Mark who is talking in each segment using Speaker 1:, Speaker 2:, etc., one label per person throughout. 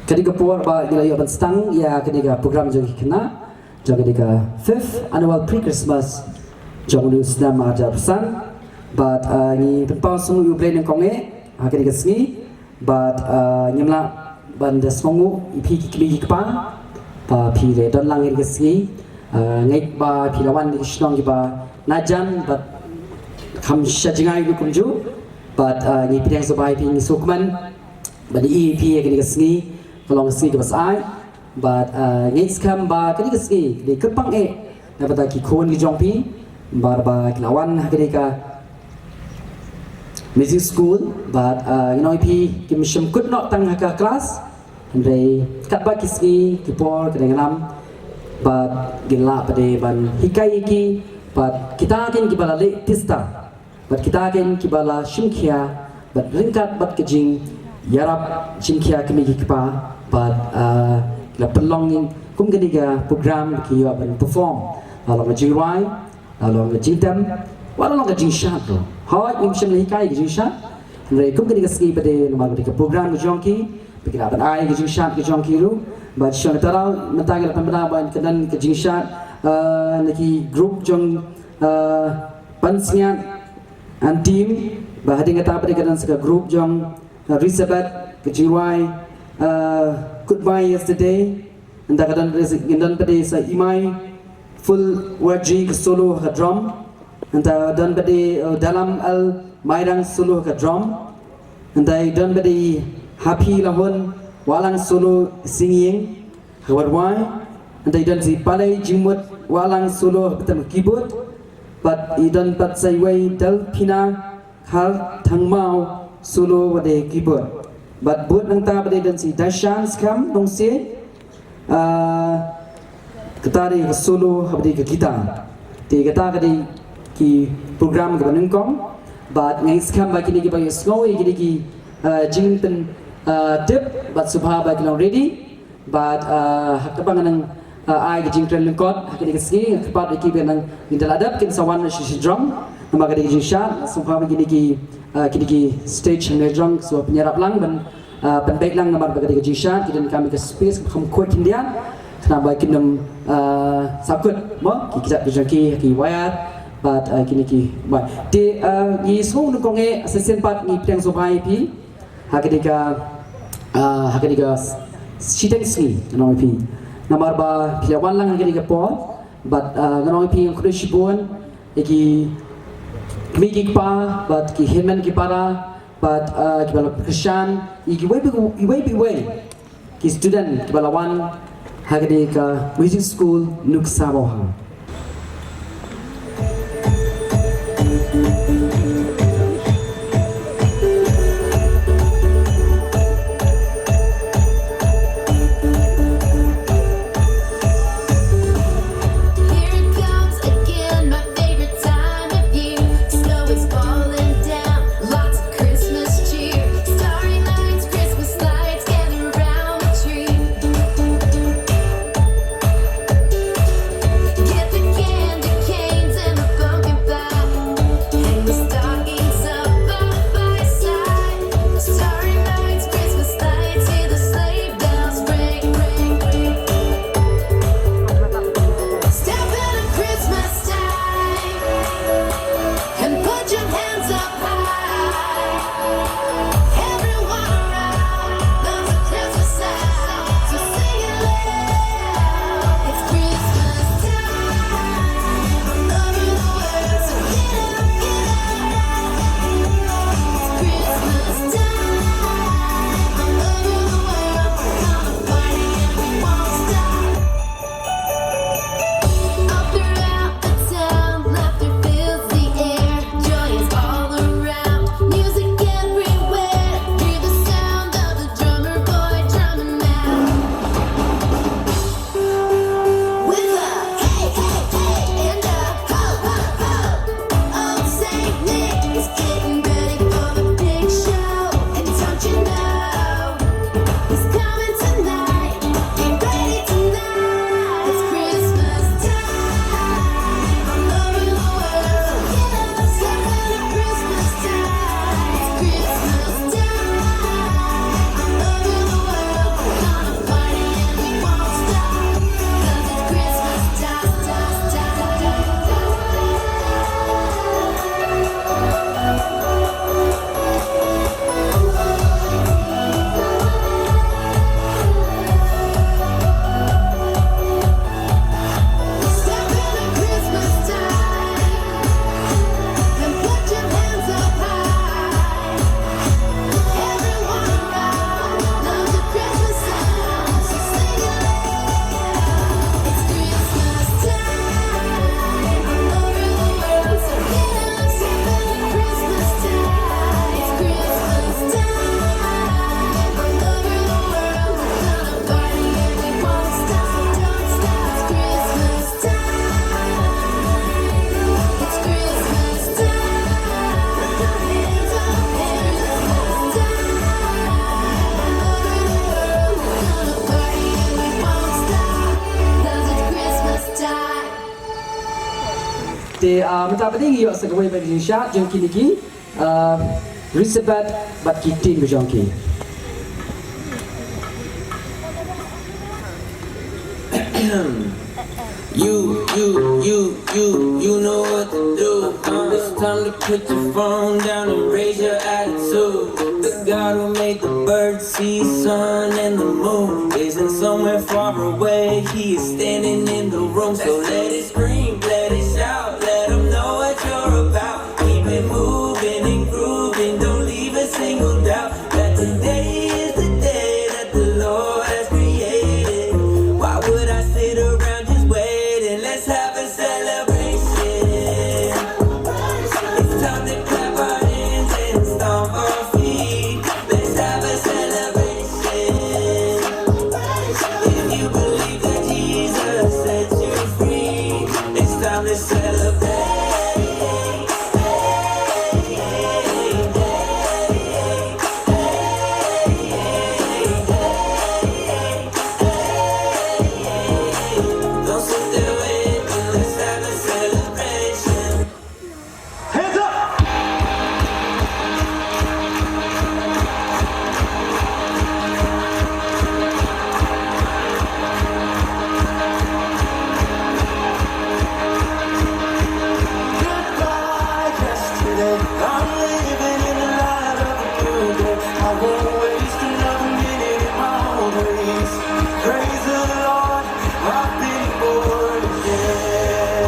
Speaker 1: Ketika por ba gila yo stang ya ketika program jogi khynnah jo ketika 5th annual pre-Christmas jong lu sedang ada pesan but ni tempat sung U Blei nang konge ketika sengi but nyamla ban da songu ipi ki pa pa pi le don lang ketika sengi ngai ba pi lawan ni shnong ki ba najan but kham shajingai lu kunju but ni pi yang sobai pi sukman but i pi ketika sengi kalau ngasih ke pasai, but ngis kam ba kini kesih di kepang dapat ki kon ki jongpi, bar ba lawan ketika music school, but pi ki mission kut not tang haka kelas, andre kat ba kisih ki por kedengaram, but gila pada ban hikai ki, but kita akan ki bala le tista, but kita akan ki bala shimkia, but ringkat bat kejing yarap shimkia kami ki pa. But la pelonging kum ketiga program ki yo ban perform lalu ngajing rai lalu ngajing tem lalu ngajing shat do hoi im shim le kai ngajing shat re kum ketiga ski pada nama ketika program ngajongki pikir ban ai ngajing shat ngajongki lu but shong tarau mentang la pembina ban kedan ngajing shat naki group jong pansnya anthem bahadi ngata pada kedan seka group jong risabat ngajing rai goodbye yesterday and kadang dan pada sa imai full wajib solo ke drum and dan pada dalam al Mairang solo ke drum and dan pada happy lahun walang solo singing ke wadwai and dan si palai jimut walang solo betam keyboard but dan pat sai wai dal pina hal thangmau solo wade keyboard but buat nang ta pada dan si dashan skam dong si ketari solo habdi ke kita ti kata kadi ki program ke banengkong but ngai skam ba kini ki ba slow ki ki jing pen tip but subha ba ki ready but hak bang nang ai ki jing tren lengkot hak ki ski kepat ki ben nang indal adap kin sawan shi drum nama kadi ki shot subha ba ki stage yang nejong so penyerap lang dan penbaik lang nama bagi jishat kita kami ke space kham kuat Indian kenapa kita sakut mo kita berjaki ki wayar but kini ki baik di ni semua nukonge sesen part ni piang sobai pi hakika sitek ski nama pi nama ba piawan lang hakika po but nama pi yang kudu shibon iki Miki pa, but ki himen ki para, but ki bala Krishan, ki way ki student ki bala wan hagade ka music school Nuksa Babha.
Speaker 2: Get
Speaker 1: Te minta peding yo segawai bagi Indonesia jengki niki Risabat bat kitin bejongki.
Speaker 2: You know what to do. It's time to put your phone down and raise your attitude. The God who made the birds, sea, sun, and the moon isn't somewhere far away. He is standing in the room. So let it scream, let it shout, let him know what you're about. Keep it moving and grooving, don't leave a single doubt that today is the day that the Lord has created. Why would I sit around just waiting? Let's have a celebration. It's time to clap our hands and stomp our feet. Let's have a celebration. If you believe that Jesus set you free, it's time to celebrate. Don't sit there waiting, let's have a celebration.
Speaker 3: Hands up! Goodbye, yesterday. I'm living in the light of a new day. I won't waste another minute in my own ways. Praise the Lord, I've been born again.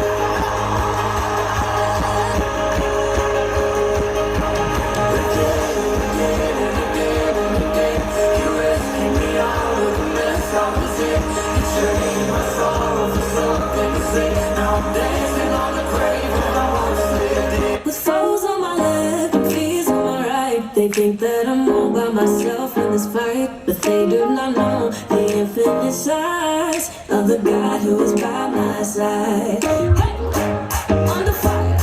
Speaker 3: You rescued me out of the mess I was in. You changed my sorrow for something to sing. Now I'm dancing on the grave that I once lived in.
Speaker 4: With foes on my left and fears on my right, they think that I'm all by myself in this fight, but they do not know the infinite size of the God who is by my side. Hey, under fire,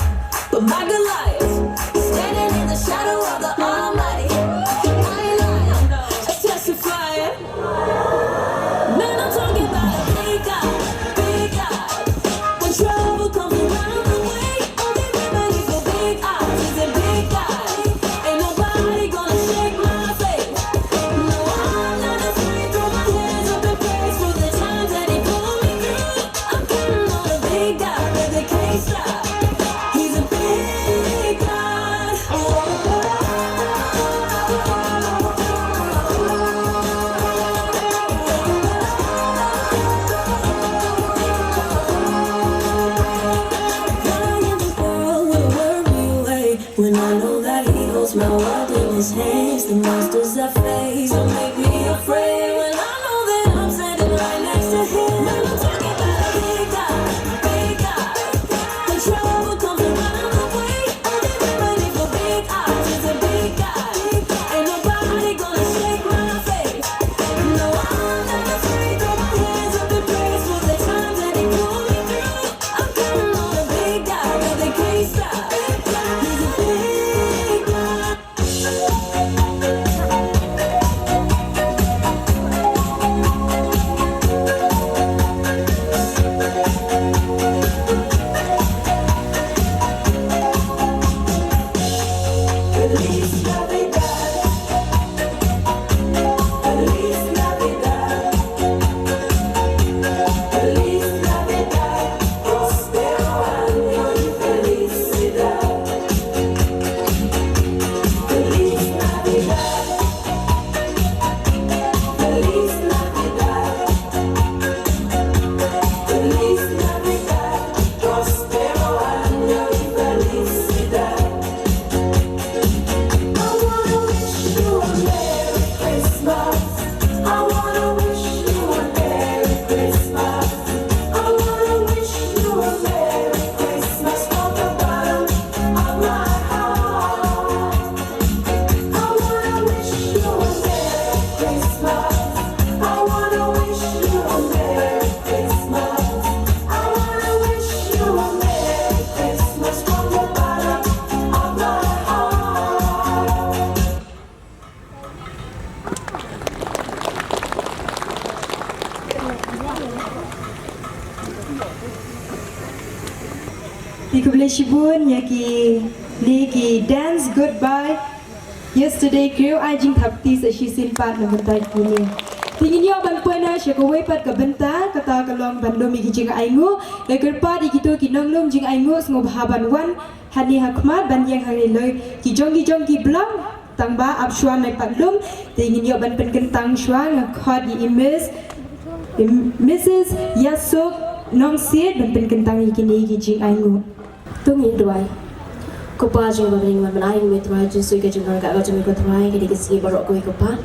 Speaker 4: but my Goliath standing in the shadow of the Almighty. I ain't lying, just testifying. Man, I'm talking about a big God, big God. When trouble comes around the way, only remedy for big eyes is a big guy. Ain't nobody gonna shake my faith. No, I'm not afraid. Throw my hands up in praise for the times that he pulled me through. I'm counting on a big guy that they can't stop. He's a big God. Why in the world would I worry away when I know that he holds my world in his hands? The monsters I face don't make me afraid when I know that I'm standing right next to him. Man, I'm talking about a big God, big God. When trouble comes around the way, only remedy for big eyes is a big guy. Ain't nobody gonna shake my faith. No, I'm not afraid. Throw my hands up in praise for the times that he pulled me through. I'm counting on a big guy that they can't stop. He's a big God. Feliz Navidad. Feliz Navidad. Feliz Navidad. Prospero año y felicidad. Feliz Navidad. Feliz Navidad. Feliz Navidad. Prospero año y felicidad. I wanna wish you a Merry Christmas. I wanna wish you a Merry Christmas. I wanna wish you a Merry Christmas from the bottom of my heart. I wanna wish you a Merry Christmas. I wanna wish you a Merry Christmas. I wanna wish you a Merry Christmas from the bottom of my heart.
Speaker 5: Di ku boleh shibun ya ki li ki dance goodbye. Yesterday krio ai jing thapti sa shi sin pat na bentai kini. Tingin yo ban puena she ko wei pat ka benta kata kalong bandom mi jing ai ngu le kerpa di kitu ki nong lum jing ai ngu ngo bahaban wan hani hakmat ban yang hari loy ki jong ki blong tang ba ap shwa mai pat lum tingin yo ban pen kentang shwa ngkhot di imes Mrs. Yasok nong siet ban pen kentang ikini ki jing ai ngu.
Speaker 4: Tung in duai. Ko pa jing ba ring man ai me try ju sui ka jing ka ga jing ko try ke dikasi barok ko pa.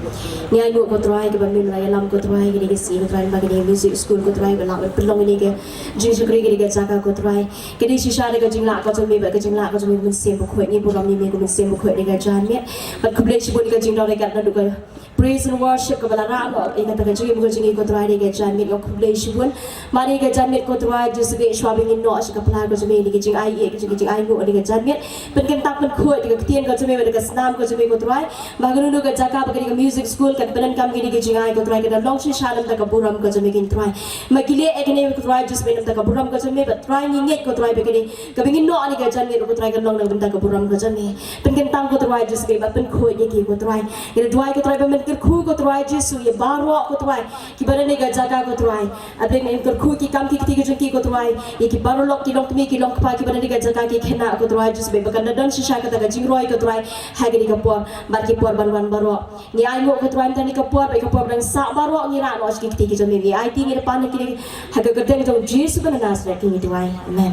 Speaker 4: Ni ai ko try ke ba mi la lam ko try ke dikasi ko try ba ke music school ko try ba la pelong ni ke jing sukri ke jaka ko try. Ke di shisha de ka jing la ko mi ba ke jing la ko mi mun sem ko ni burom ni me ko mun sem ko de ga jan me. Ba ku ble shi bo ka jing da de ga na du ka praise and worship ka bala ra ko e ka ta ka jing ko jing ko try de ga jan me ko ble shi bon. Mari ga jan me ko try ju su ge shwa bing no shi ka pla ko mi ni ke jing ai e ke jing ai ko de ga jan me. เป็นกันตักเป็นขวดกับเตียนก็จะมีเป็นกับสนามก็จะมีก็ตรายบางคนดูกับจากาบางคนกับมิวสิกสคูลกันเป็นกันกินกับจิงไอก็ตรายกันลองชิชาน้ำตากับบุรมก็จะมีกินตรายมากิเลเอกนี่ก็ตรายจุดเป็นน้ำตากับบุรมก็จะมีแบบตรายยิ่งเงี้ยก็ตรายไปกันนี่กับเป็นกินนอนี่ก็จะมีก็ตรายกันลองน้ำตากับบุรมก็จะมีเป็นกันตังก็ตรายจุดเป็นเป็นขวดยิ่งกี่ก็ตรายกันตรายก็ตรายเป็นกันคู่ก็ตรายจุดสุยบารวก็ตรายกี่บ้านนี่ก็จากาก็ตรายเป็นกันคู่กี่คำกี่ก็จุดกี่ก็ตรายกี่บารวกี่ลองมีกี่ลองพากี่บ้านนี่ก็จากากี่แค่น่ะก็ตรายจุดเป็นกันดันชิชาก็ต jing roi ko try hagri ka por bar ki por banwan baro ni ai mo ko try tan ka por ba ka por dang sa baro ni ra no ki ti ki jo mi ai ti ni pa ni ki haga ka ten jo jesus ban nas ra ki ni tuai amen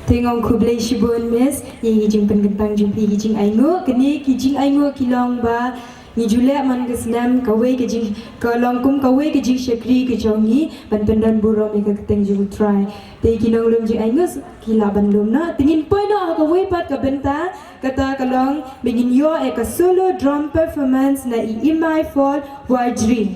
Speaker 5: Tengok ku boleh shibun mes yang jing pen kentang jing pi jing ai ngo kini ki jing ai ngo ki long ba ni jule man ke senam kawe ke jing ka long kum kawe ke jing shakri ke jongi ban pendan burom ke keteng jing try te ki nong lum jing ai ngo ki la ban lum na tingin poi no ka we pat ka benta kata ka long begin yo e ka solo drum performance na I in my fall war dream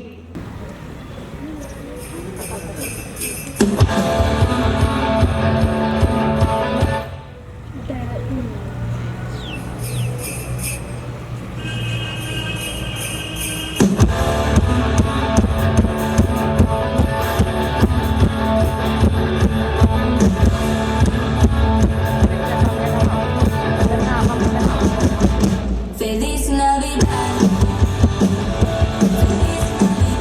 Speaker 4: Feliz Navidad. Feliz Navidad.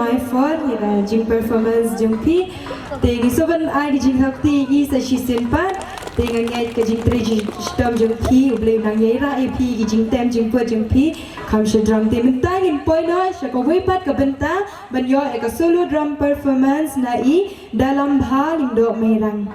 Speaker 5: my fault jing performance jing pi te gi soban ai gi jing hak ti gi sa shi sen pat te ngai ka jing tre ji stam jing pi U Blei nang yai ra ep gi jing tem jing pu jing pi kham she drum te min ta ngin poi no sha ko wei pat ka benta ban yo e ka solo drum performance na I dalam haling do Mairang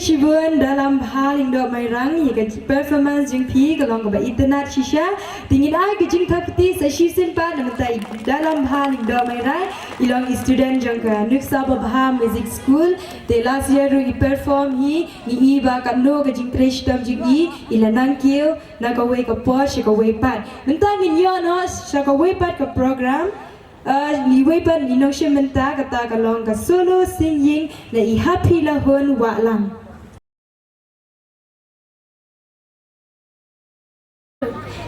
Speaker 5: Shibun dalam haling do Mairang hingga performance jing pi kalong ke internet shisha dingin ai ke jing thapti sa shisin pa namantai dalam haling do Mairang ilong student jang ka Nuksa Babha Music School te last year ru perform hi ni ba kan no ke jing tresh tam jing I ilanang kiu na ka wei ka po she ka wei pat mentang in yo no sha ka wei pat ka program ni wei pat ni no she menta kata kalong ka solo singing na I happy la hon wa lang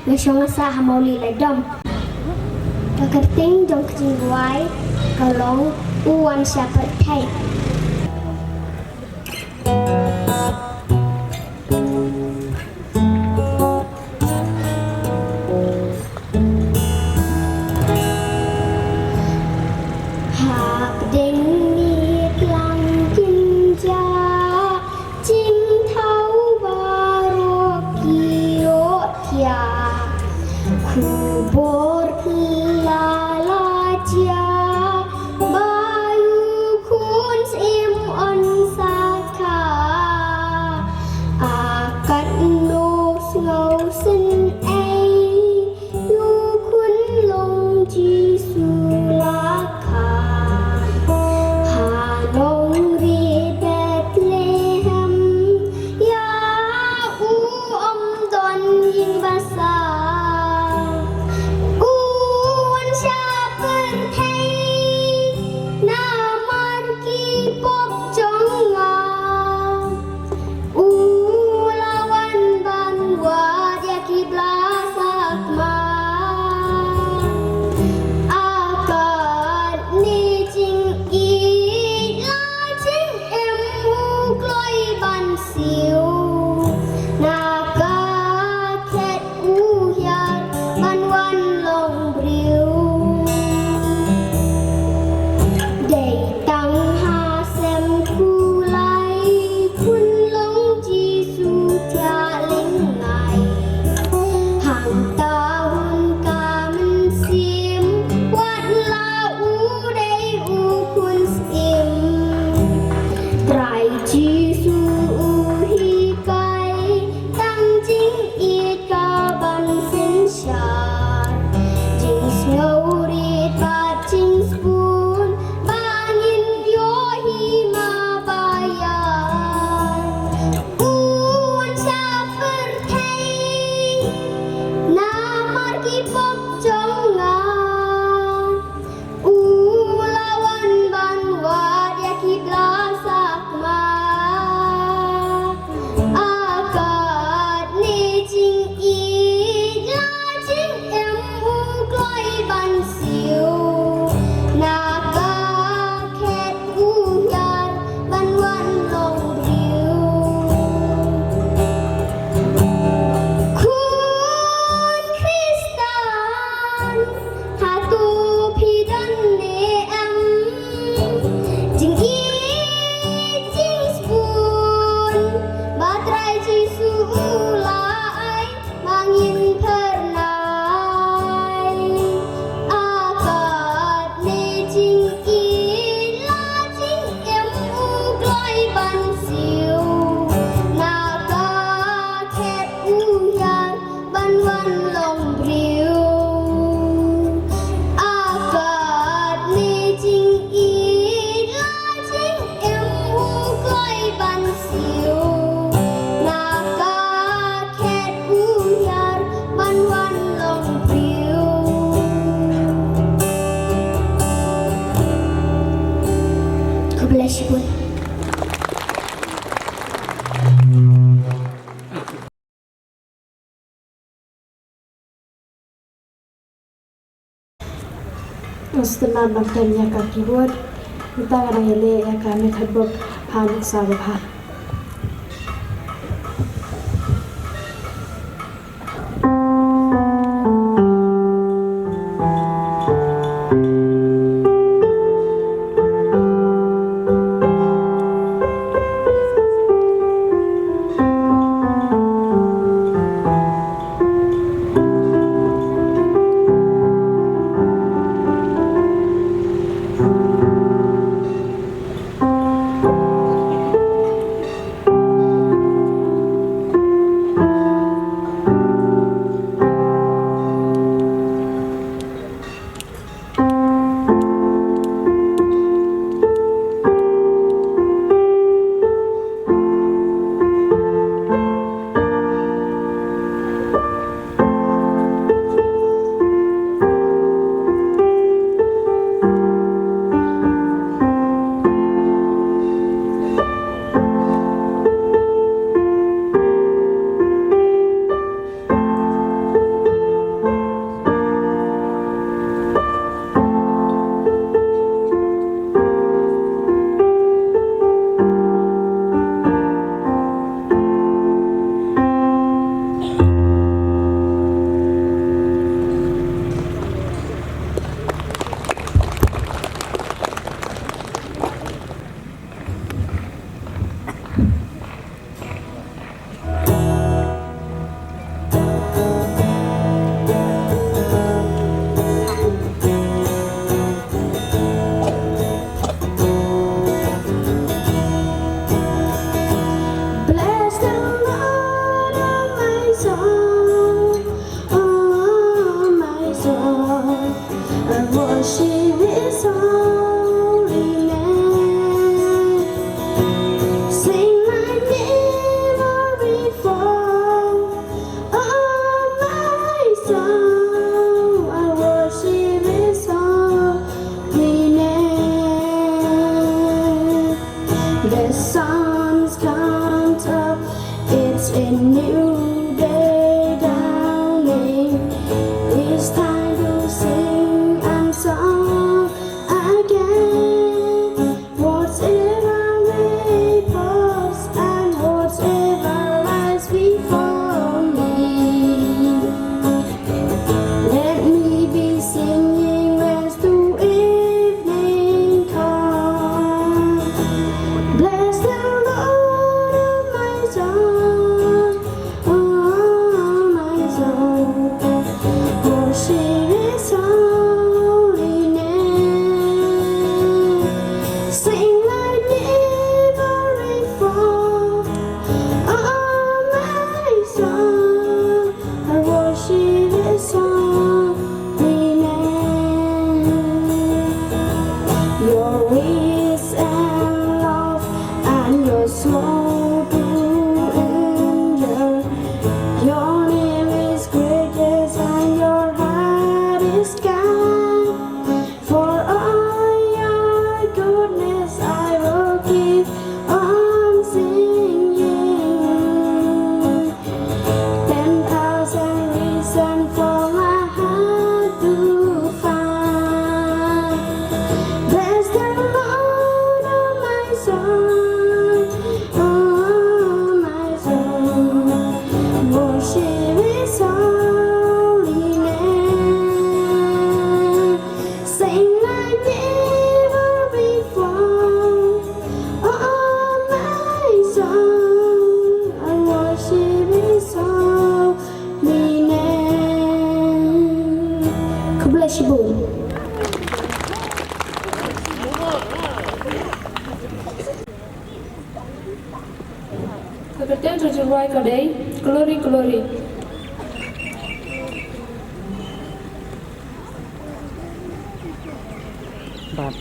Speaker 6: Người sống xa hà màu lì lại đông Cả cất tính trong kinh quái Cả lông u quan xa bật thay Hạc đinh miệt lăng kinh gia Chinh thấu bà rô kì ô thịa Kubur lalaja bayu kun sim on saka akat no ngau sin ai yu kun long ji sulaka halong ri Bethlehem ya u don yin basa
Speaker 5: Mustaman Bangtanya Kakiwod, Mutangarayale Yakame Kadbok, Nuksa Babha. The sun's come up, it's a new day dawning. It's time to sing and song again. Whatever may pass and whatever lies before me, let me be singing as the evening comes. Bless the Lord, oh my soul, oh my soul. Worship His holy name. Sing like never before, oh my soul. I worship His holy name. Your ways and love and your slow to endure. Your name is greatest and your heart is kind. For all your goodness I will keep on singing. 10,000 reasons for my heart to find. Bless the Lord, oh my soul, oh my soul. Worship His holy name. Sing like never before, oh my soul. I worship His holy name. God bless you both.
Speaker 7: Kepercayaan terjuai kadai, glory glory.
Speaker 4: Oh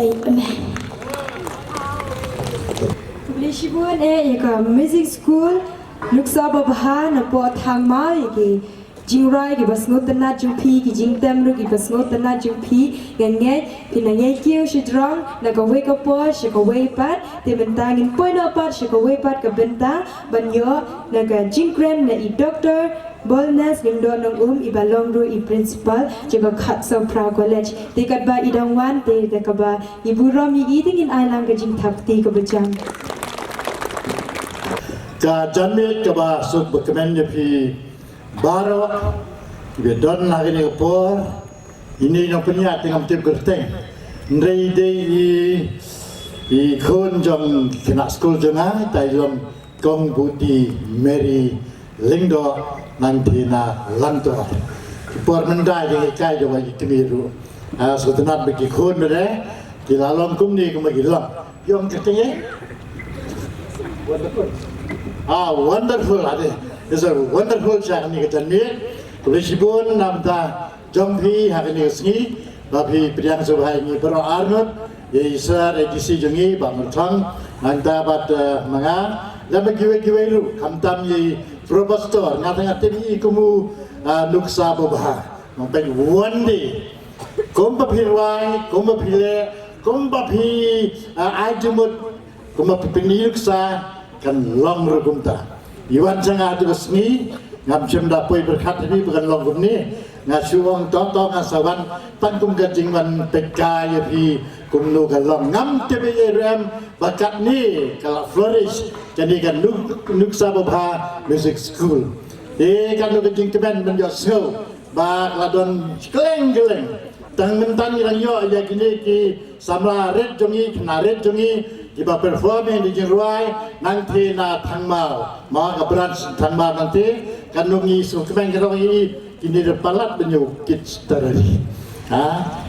Speaker 5: Blei. Amen. Blei Shibun yaka music school Nuksa Babha na po thang ma yaki jingrai ki basngot na jumpi ki jingtam ru ki basngot na jumpi gange kinangai kiu shidrong na ka wake up po shi ka wake pat te bentangin point up pat shi ka wake pat ka benta banyo na ka jingkren na I doctor Bolnas Gimdon ng ibalong ru I principal jaga khat sa pra college te kat ba idang wan te ka ba I burom I eating in island ka jing thap ti ka bajang
Speaker 8: ka janmit ka ba suk bekemen je pi baro be don lagi ni por ini yang punya tengam tip gerteng ndai dei I khon jong khynnah school jona tai jom kong buti Mary Lingdo nanti na lanto por mendai je kai jo bagi kemiru sutenat bagi khon bere di lalom kum ni kum bagi lam yom ketenge wonderful ade is a wonderful chak ni ketan ni Kulishibun namta jompi hakini sngi bapi priang subhai ni pro arnut ye isar edisi jongi ba murthang nanta bat manga lama giwe lu kamtam ye professor ngatanga temi kumu Nuksa Babha mpen one day kompa phirwai kompa phile kompa phi ajumut kompa piniluksa kan long rukumta iwan sanga tu sni ngam chemda poi berkat ni bukan long kum ni ngasuang to ngasawan tangkum gajing wan pekka ya pi kumnu kan long ngam tebe rem bakat ni kalau flourish jadi kan Nuksa Babha Music School kan lu gajing kemen men yo show ba ladon keleng tang mentan yang yo ya kini ki samla red jongi kena red jongi Iba performing di Jingruai nanti na thangmal ma ka branch thangmal nanti kanungi sukmen kanungi kini depalat benyu kids tarari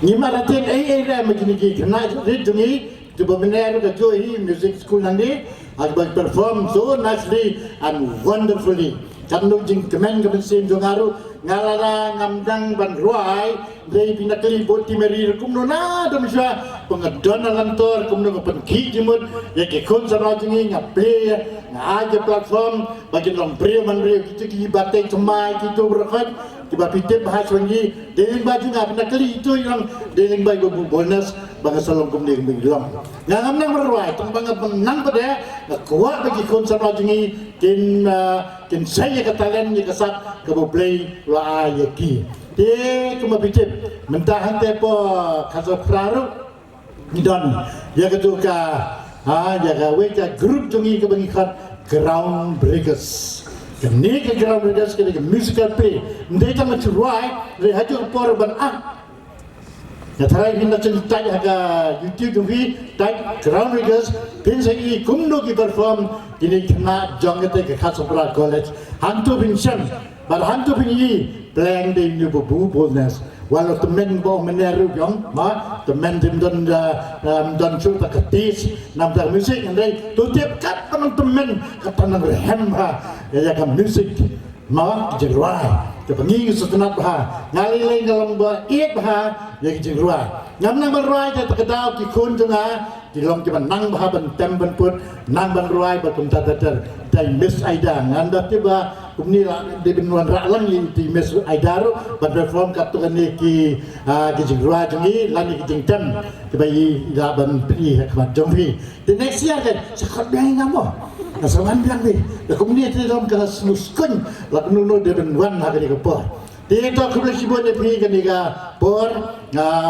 Speaker 8: ni maratin re magini ki kena ridungi to benar ka joy music school nanti agba perform so nicely and wonderfully kanung jing kemen ka bensin jongaru ngalala ngamdang ban ruai dari pinakli boti meri kumno na domsha pengadon lantor kumno penki jimut ya ke kon sama jingi ngaple ngaje platform bagi long prio manri kita ki batai cemai kita berkat tiba pitip bahas wangi deling baju ngap pinakli itu yang deling baju bonus bangsa salong kumni bilang ngam nang berruai tembang menang pada kuat bagi kon sama jingi kin saya katalan ni kasat ke U Blei la ayaki te kuma pitip mentah te po kaso praru nidon ya ketuka ya ka weka grup jongi ke bangikat Groundbreakers kini ke Groundbreakers ke musical play ndeka machurai re haju por ban ya tharai hinna cerita ya ka YouTube jongi type Groundbreakers pinsai kumno ki perform kini kena jongete ke kaso pra college hantu pinsan bar hantu pinyi playing di new bubu bonus walau temen bo meneru jong ma temen don sur taketis nam dar musik ndai tu tiap kat temen katanang rehem ya ka musik ma jeruai ke pengi setenat ngalilai dalam ba iet ya jeruai ngam nang beruai ke tekedau ki kun jonga di long cuman nang ban tem ban put nang ban ruai ba kum tatater dai miss aida nganda tiba kumni la de benuan raklang di miss aida ro ban perform kat tu ni ki jingruai jongi lani ki jingtem tiba i la ban pri khmat jongpi the next year kan sakot biang ngamo nasawan biang ni la kumni ti dalam ka snuskun la nuno de benuan ha ke por Dito Kulishibun je pi kaniga por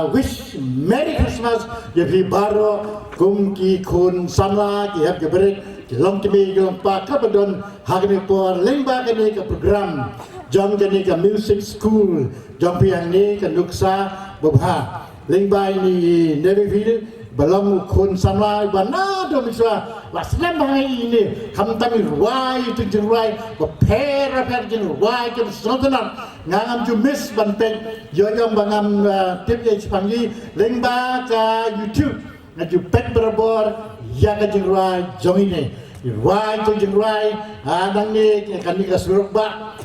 Speaker 8: wish Merry Christmas je pi baro kumki kun samla ki hab geberet long timi long pa kabadon hagni por lemba kaniga program jom kaniga music school jom pi ni ka Nuksa Babha lemba ini Neverville belum kun samla bana do miswa waslam bahai ini kamtami ruai tu jeruai pera jeruai ke sotanan ngam ju miss banten yoyom bangam tip ye pangi lengba ka YouTube ngaju pet berbor ya ka jeruai jongine ruai tu jeruai adang ni kan ni ka surba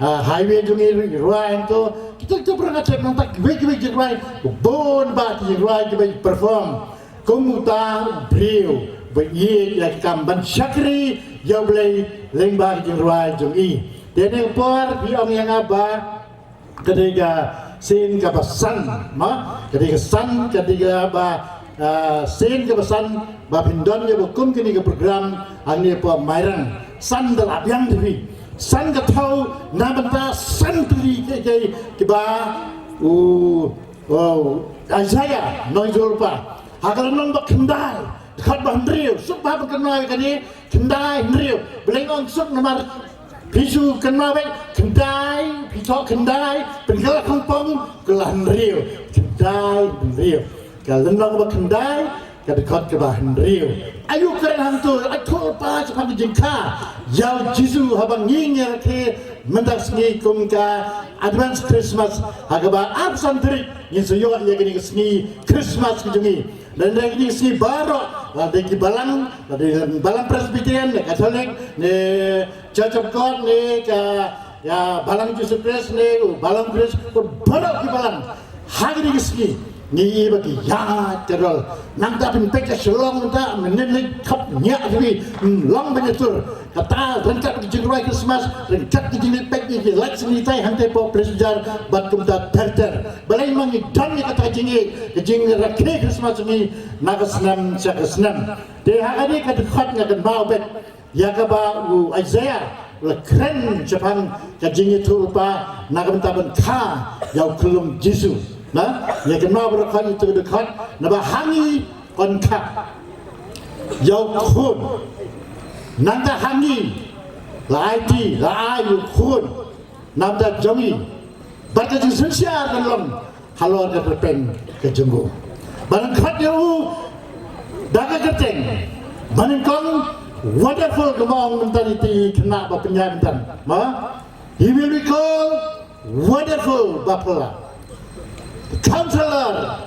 Speaker 8: highway jungi ruai tu kita pernah cek nanti wik jerai bon bat jerai kita perform komuta brio begitu yang kamban syakri U Blei lembah jerai jungi dan yang por biong yang apa ketika sin kapasan ketika san ketika apa sin kapasan pyndon ya bukum kini ke program angin po Mairang san dalam yang dewi san ketau nabenta san tuli ke ba Isaiah noizul pa agar non bak kendai dekat bandriu suk ba kenal kani kendai ndriu belengong suk nomor pisu kenal baik kendai pitok kendai pengelah kampung kelah ndriu kendai ndriu kalau non bak kendai dekat ke bahan riu ayu keren hantu aku pa cepat jengka yau jisu habang nginger ke mendak sengi kumka advance Christmas agaba absen trik yang seyo ya gini sengi Christmas kejungi dan lagi sengi barok ada di balang Presbyterian ne Katolik ne Church of God ne ya balang Jesus Christ ne balang Christ barok di balang hari ni sengi ni bagi ya terol nang tak pek selong tak menilai kap nyak tapi long banyatur kata rengkat jerai Christmas rengkat jenis pek ni like seni tai hantai po presjar bat kumta terter balai mangi dan ni kata jingi rakhe Christmas ni nagasnam sakasnam de hari kata khat ngakan mau bet ya ka ba Isaiah keren Jepang kajingi turpa nagamtaban kha yau kelum Yesus ya kenal berkali itu dekat, naba hangi konkat, yau kun, nanda hangi, laiti, laayu kun, nanda jongi, baca jinsensia dalam halor keterpen kejenggu, barangkat yau daga kerteng, maningkong wonderful kemong mentaliti kena bapenyan dan, he will be called wonderful bapala. Counselor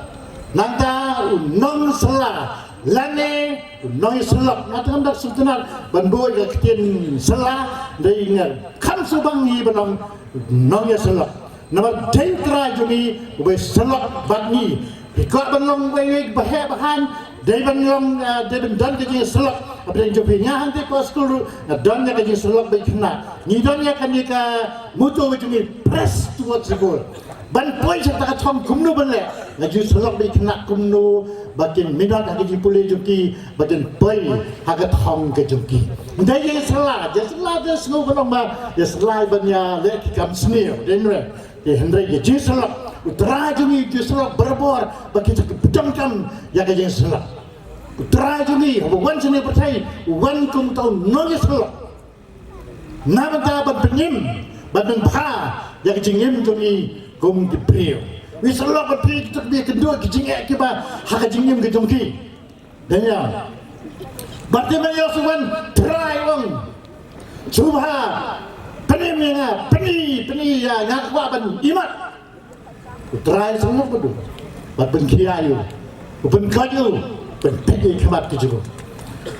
Speaker 8: nanta non sela lane non selok nata hendak sultanan banboy ke ketian sela dengan kan subang ni benong non ya selok nama dentra juni ube selok batni ikut benong wei bahan dari benong dari bendan ke jenis selok apa yang jumpinya hanti pas sekolah donnya ke jenis selok baik kena ni donnya kan jika mutu juni press towards the goal ban poi serta thom kumnu banle laju selok di kena kumnu bakin minat hagi jipule juki bakin poi haga thom ke juki ndai ye sala je sala de snu banong ba ye sala banya le ki kam sneo denre ye hendrai ye je selok utra jumi je selok berbor baki ke pedang kam ya ke je selok utra jumi wan sene percai wan kum tau no ye selok namata ban penyim ban pha ya ke jingim jumi kum diprio wi selok berpri kita dia kedua kejingek ke ba hak jingim ke jongki dan ya berarti menyusun try wong coba penyemnya peni ya ngakwa ban imat try semua betul ban kiayu ban kayu ban pegi kemat ke juga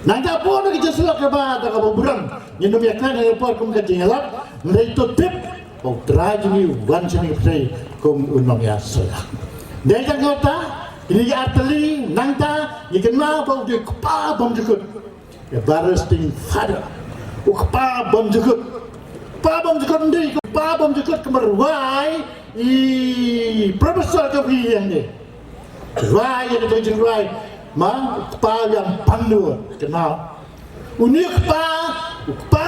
Speaker 8: nanti apa nak kita selok ke ba tak apa buram nyendum yakan report kum ke jingelap mereka tip bau tragedi wan sini percaya kum unong ya salah. Dari kata ini arteli nangta ikenal bau dia kepa bom jukut ya bursting father kepa bom jukut ni kepa bom jukut kemerwai profesor jogi yang ni wai yang tu wai kepa yang pandu kenal unik kepa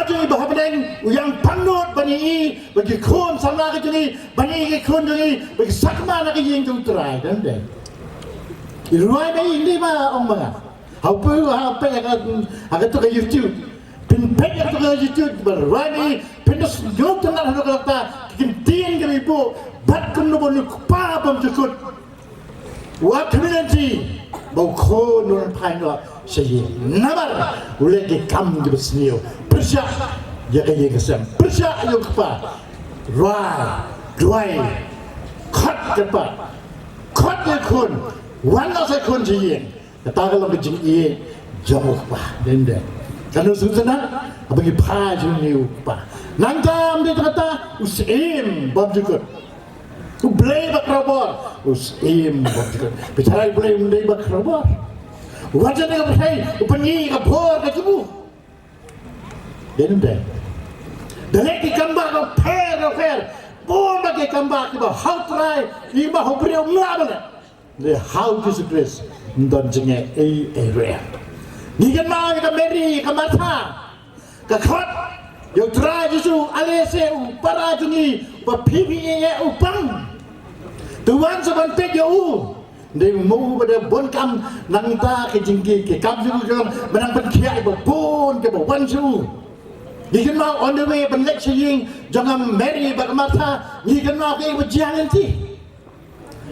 Speaker 8: jadi bahagian yang panut bani bagi kon sama ke jadi bani ke kon jadi bagi sakma nak yang tu terai dan deh. Iruai ini mah orang mana? Apa yang agak tu ke YouTube, pinpek yang tu ke YouTube berwani pinus jauh tengah hendak kata kintian ke ibu bat kenu bonu kepa bom jukut. Wah community bau kon orang pandu saya nabar boleh ke kam di besnio persia ya kaya kesem persia yo kepa dua kat kepa kat ye kun wana se kun ji kata kalau ke ji jamu kepa dende kalau susana abagi pa ji ni kepa nangkam dia kata usim bab jukut U Blei bakrabor. Us im bicara Blei mendai bakrabor. Wajah ni kapasai upenyi kapor kacibu. Dia ni dalek di kambak fair. Pun bagi kambak kita how try iba hobriu ngabala. The how Jesus Christ don jenge area. Ni kan mau kita meri kamata. Ka khot yo try Jesus alese para jungi ba PPE upang. Tuan saban pek yo They move pada bon kam nang ta ke jingki ke kam ju menang pen kiai ba bon ke ba wan su. Ni kan mau on the way ben lek sing jangan marry ba mata ni kan mau ke ba jangan ti.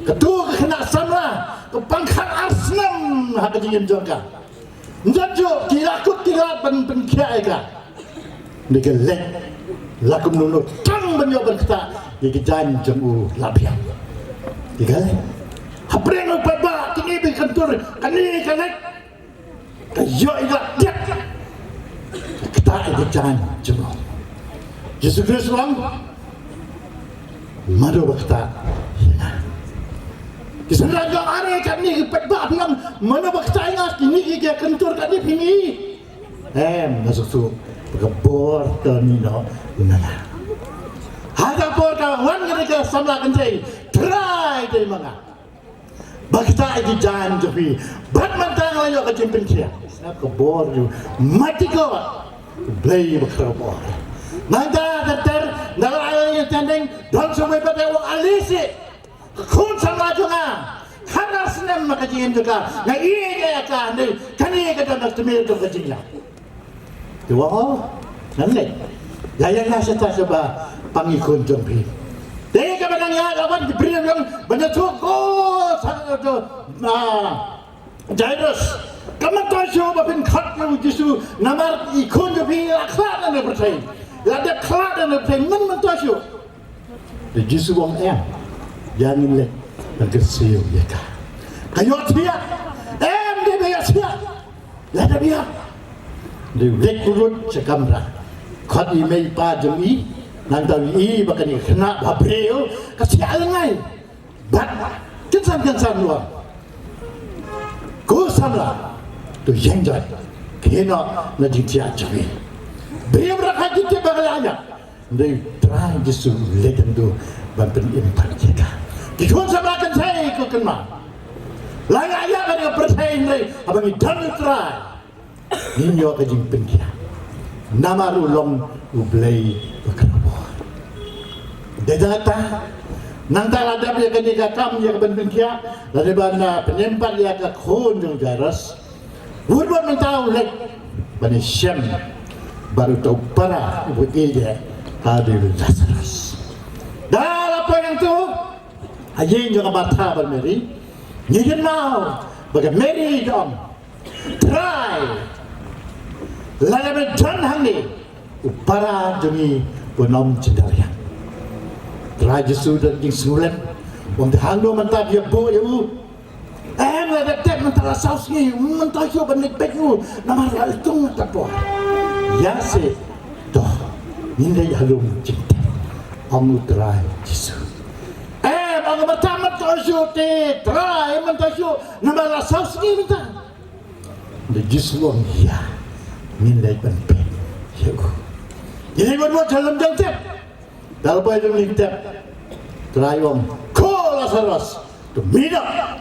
Speaker 8: Ketua kena samla ke pangkat asnam ha ke jingin jongka. Njajo kilakut kilat ben kiai ka. Ni ke lek lakum nunu tang ben yo ben kata ni ke jan jemu labiang. Digalai Hapreno baba tinggi bi kantor kani kanek kayo iga dia kita itu jangan jemu Yesus Kristus wang madu bakta kisah yang are kami baba bilang mana bakta ingat kini iga kantor kani pini masuk tu kebor tanino nana ada bor kawan kita samla kentai try dari mana Bakta itu jangan jadi bat mantang layu ke jempin kia. Saya kebor ju mati kau Blei berkebor. Manta ter dalam air tanding Donsap pada orang alisi. Kun sama juga. Karena senang makajian juga. Nah iya kan ni kan iya kita nak temir tu kajian. Dua nanti. Janganlah saya coba pangikun jempin. Dia kadang ya lawan diberi yang banyak cukup sangat tu. Jairus, kamu tahu siapa pun kat yang jisu nama ikon jadi akhlak dan percaya. Ada akhlak dan percaya mana tahu siapa. Di jisu orang jangan lek terkesiu ya kah. Kayu dia, dia biar siap. Ada biar. Dia lek urut sekamera. Kat email pajami. Nang tahu ini bahkan ni kena babreo kasih alengai, bat kensan luar, kusamla tu yang jat, khynnah najib tiap jadi, beliau berkata kita bagalanya, dia try jisu leken tu bantu impak kita, kita sabarkan saya ikut kena, lain ayat ada percaya ini, abang ini dan try, ini yo kajing penkia, nama ulong U Blei berkata. Data nang tak ada dia kini kakam dia kebentuk kia, dari mana penyempat dia ke khun yang jaras, buat mentau lek, bani syam baru tahu para ibu dia hadir Lazarus. Dah apa yang tu, ayin juga mata bermeri, ni kan mau bagai meri dom, try, lalu berjalan hangi, para jungi penom cendarian. Raja sudah jing sulen, orang terhangdo mentah dia bo ya u, ada tep mentah saus ni, mentah yo benik beku, nama raltung tak po, ya se, toh, ini halum cinta, amu try jisu, bang mentah mentah yo te, try mentah yo, nama saus ni mentah, de jisu orang ya, ini benik ya u, ini buat dalam jangkep. Dalam pada lingkap terayong ko Lazarus tu mina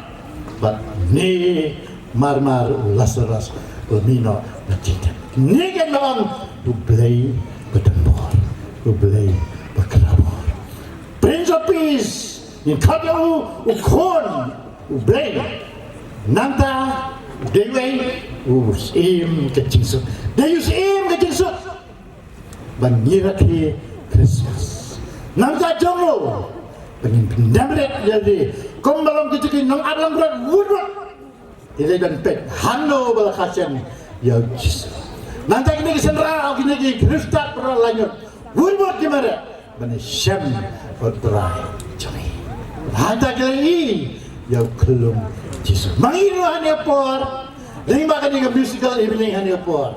Speaker 8: but ni marmar Lazarus mina bercinta ni kan orang U Blei bertempur U Blei berkelabur Prince of Peace ni kaya u kon U Blei nanta dewe im kecingsut deus im kecingsut banyirakhi Christmas Nangka jongo, pengen pendamret jadi, kombalong kecikin nang abang berat wudut, ini dan pek hano balakasan ya Yesus. Nanti ini kesenrau kini Kristus berlanjut wudut gimana? Menyem berterai cumi. Nanti kali ya kelum Yesus. Mengiru hanya por, lima kali ke musical evening hanya por.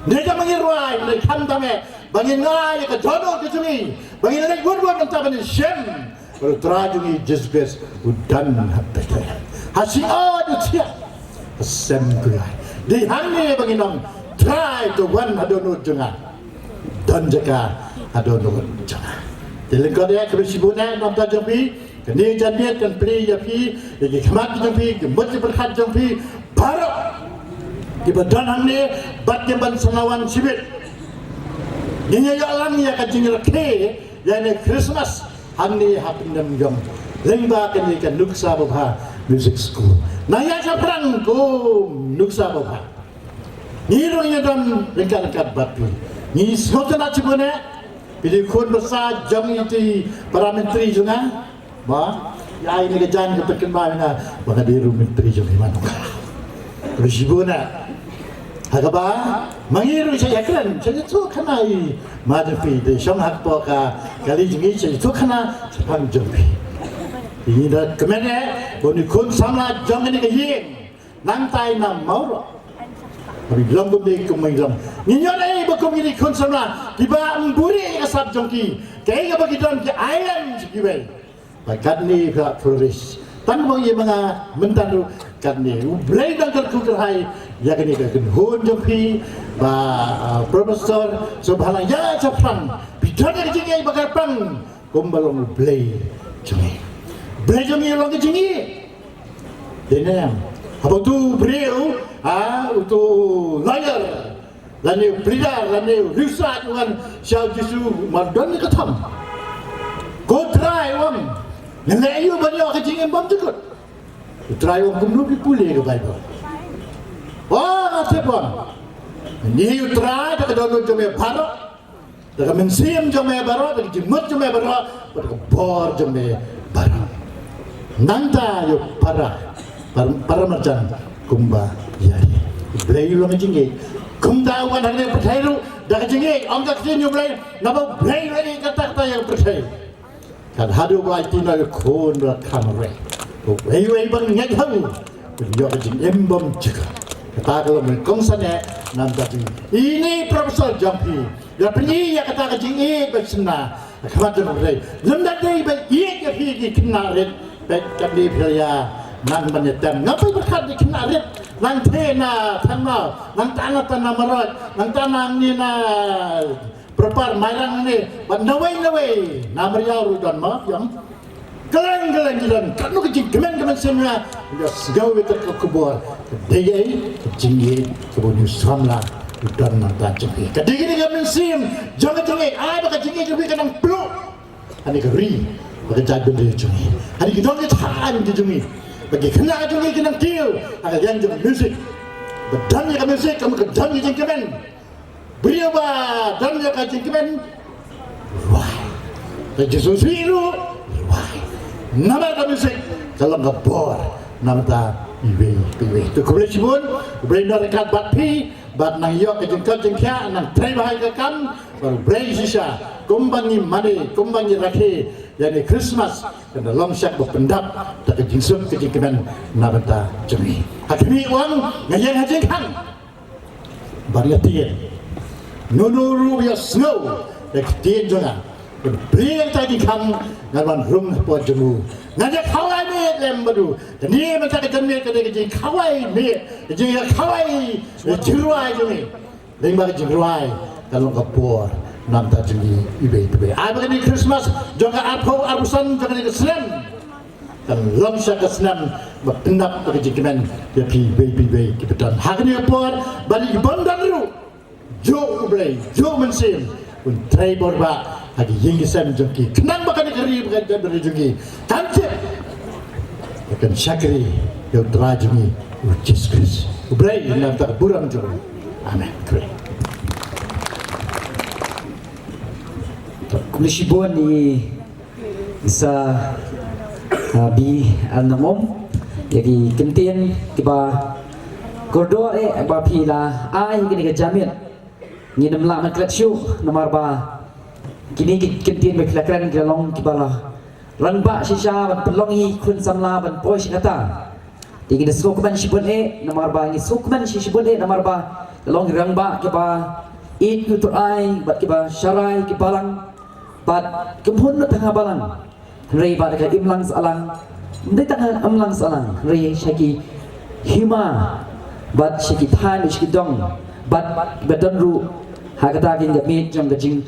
Speaker 8: Mereka mengiruai, mereka kantame. Bagi ngai ke jodoh ke sini, bagi ngai buat mentah bani syem, baru terajungi jizbes udan hatta hasi adu tia assembly di hangi banginong try to one adono jangan dan jaga adono jangan dilengkap dia kebersibuna nampak jampi kini jadiat kan play jampi lagi kemat jampi gemut berkat jampi baru di badan hangi bat jamban sengawan sibit ini ya alam ya kajing rakhe yani Christmas hangi hapindam jam lengba kini kan Nuksa Babha Music School naya saprang ko Nuksa Babha ni ronya dam lengkat batu ni sotana cibone pilih kon besar jam itu para menteri juga ba ya ini kejan keperkenaan na baka diru menteri juga mana bersibuna Hagaba, mangiru saya keren, saya tu kena majupi di Shanghai poka kali ini saya tu kena sepang jumpi. Ini dah kemana? Boni kun sama jam ini kaya, nantai nam mau. Tapi belum beri keminglam. Ini orang berkum ini kun sama tiba memburi asap jongki. Kaya bagi dalam ke ayam sekibai. Bakat ni pihak turis. Tan mau ia menga mentandu kan ni. U Blei dan kerkukerhai. Ya kini kan hon jompi ba profesor subhanallah ya capang bidan ke jingi bakar pang kumbalong Blei jingi Blei jingi long ke jingi denam apa tu beliau itu lawyer lalu pelidar lalu research dengan siapa jisu madon ke tam go try one nilai you banyak ke jingi bom cekut try one kumlu dipulih ke Bible. Wah, siapa? Ini utara, tak ada orang jomel baru, tak ada mensim jomel baru, tak ada jemut jomel baru, tak ada bor jomel baru. Nanda yuk para macam kumba yari. Blei ulang jingge, kumda uang hari percaya lu, dah jingge, angkat sini Blei, nama Blei lagi kata-kata yang percaya. Kan hadu buat tina kon berkamera. Blei bang ingat tahu, beliau jing embom juga. Kata kalau merkongsannya nanti ini Profesor Jampi ya penyi ya kata kecing bersena kemana mereka lembat deh baik ya pergi kenarit baik kami pria nan menyetem ngapai berkat di kenarit nan tena tanah nan tanah merot nan tanah ni na perpar Mairang ni nawai nama iaroh dan maaf yang Gelang kan nu kecing kemen semua dia segau itu kebor dia kecing kebun samla dan nanti cengki kadang kemen sim jangan cengki ada kecing juga kadang peluk ani keri bagi jadi dia cengki hari kita ni tahan dia cengki bagi kena cengki kena kill ada yang jadi musik bedan ya musik kamu kedan kecing kemen beri apa dan ya kecing kemen wah Jesus biru wah nama kami sih kalau ngebor nama ta iwe tu kemudian sibun Blei dekat batpi bat nang yok kejengkak nang trai bahai kekam baru Blei sisa kumbangi made kumbangi rakhe yani Christmas dan long syak berpendap tak kejingsum kejengkeman nama ta jemi hakimi uang ngayang hajengkan bariatien nunuru ya snow dak tien jonga Blei tadi kan ngawan rum po jemu ngajak kawai ni lem baru ni macam kejenis kedai kawai ni jadi kawai jeruai jemi lembah jeruai kalau kapur nam tak jemi ibe apa ni Christmas jangan apa arusan jangan ni Islam dan langsung ke Islam berpendap kejikiman dia baby kebetulan hari ni kapur balik bandar ru jo Blei jo mensim pun try borba lagi yang kisah jengki, kenang bakal negeri bukan dari jengki, tancap, akan syakri yang terajungi, Jesus U Blei dalam tak burom juga, amin.
Speaker 1: Kulisibon ni isa bi al-namom, jadi kentian kiba kordor ba pila ai kini kejamin, ni namla maklatsu nomor ba. Kini kentian berkelakuan kelong kibala ranba sisa ban pelongi kun samla ban pois kata tinggi sukman sibun nomor ba ni sukman sibun nomor ba kelong rangba kiba it utur ai bat kiba syarai kibalang bat kempun tengah balang rei ba ka imlang salang dei tang amlang salang rei shaki hima but shaki than shaki dong but beton ru hakata kin ga meet jong ga jing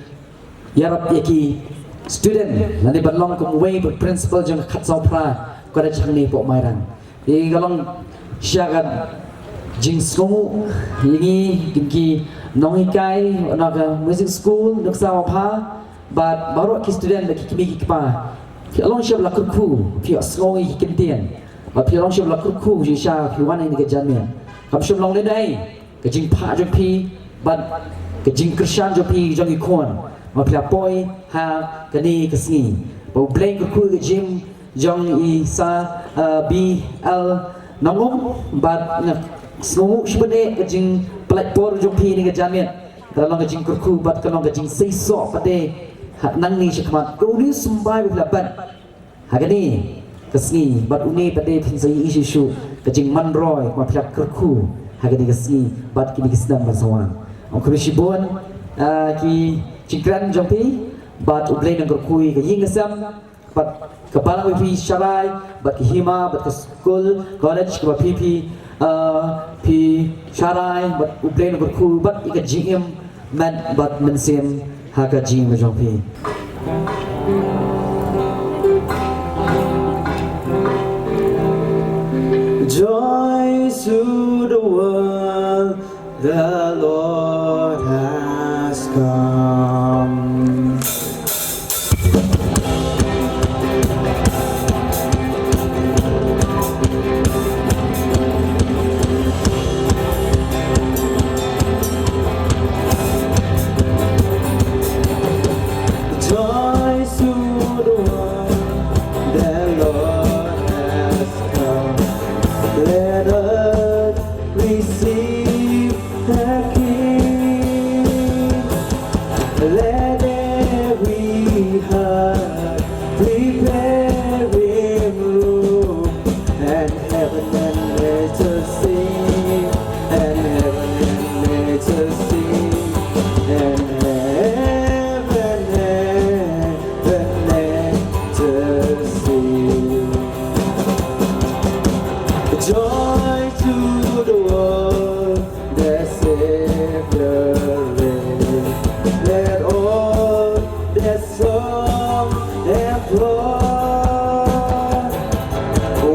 Speaker 1: yarap yaki student lani balong kum way but principal jong khat sau pra ko da chang ni po Mairang e galong shagan jing school yingi kimki nongi kai onaga music school Nuksa Babha but baru ki student da ki kimi ki pa ki along shab la kurku ki asnoi ki kintian but ki along shab la kurku ji sha ki wan ni ga janmen kam shab long le dai ka jing pha jong pi but ka jing krishan jong pi jong ki khon ma pla poi ha ka ni ka sngi bo bleng kurku ga jim jong i sa bl nongom but sngu shbade ka jing plek por jong pi ni ga janmen kalau ka jing kurku but kalau ka jing sei so pade nang ni shikmat ko ni sumbai bi laban hagani kasni but uni pade phin sai isi shu ka jing man roi ma phyak kurku hagani kasni but ki kisdam basawan ang khrishi bon ki jingran jompi but U Blei nang kurku ka ying asam but kepala pi sharai but ki hima but ka school college ka pi sharai but U Blei nang kurku but ka jingem man but mensem Haka Jing Majompi.
Speaker 3: Joy to the world, the Lord has come. Joy to the world, the Lord has come. Let us receive the King. Let every heart prepare Him room, and heaven and nature sing, and heaven and nature sing, and joy to the world, the Savior reigns. Let all their song employ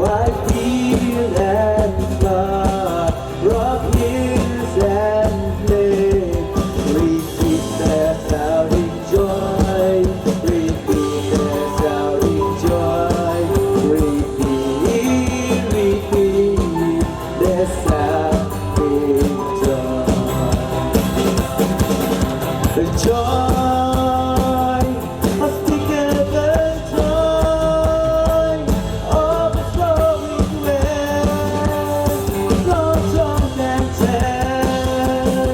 Speaker 3: wide field and far, rock hills and plain. Repeat their shouting joy, repeat their shouting joy, repeat their shouting joy. Joy, unspeakable joy, overflowing well, Lord, song and tell.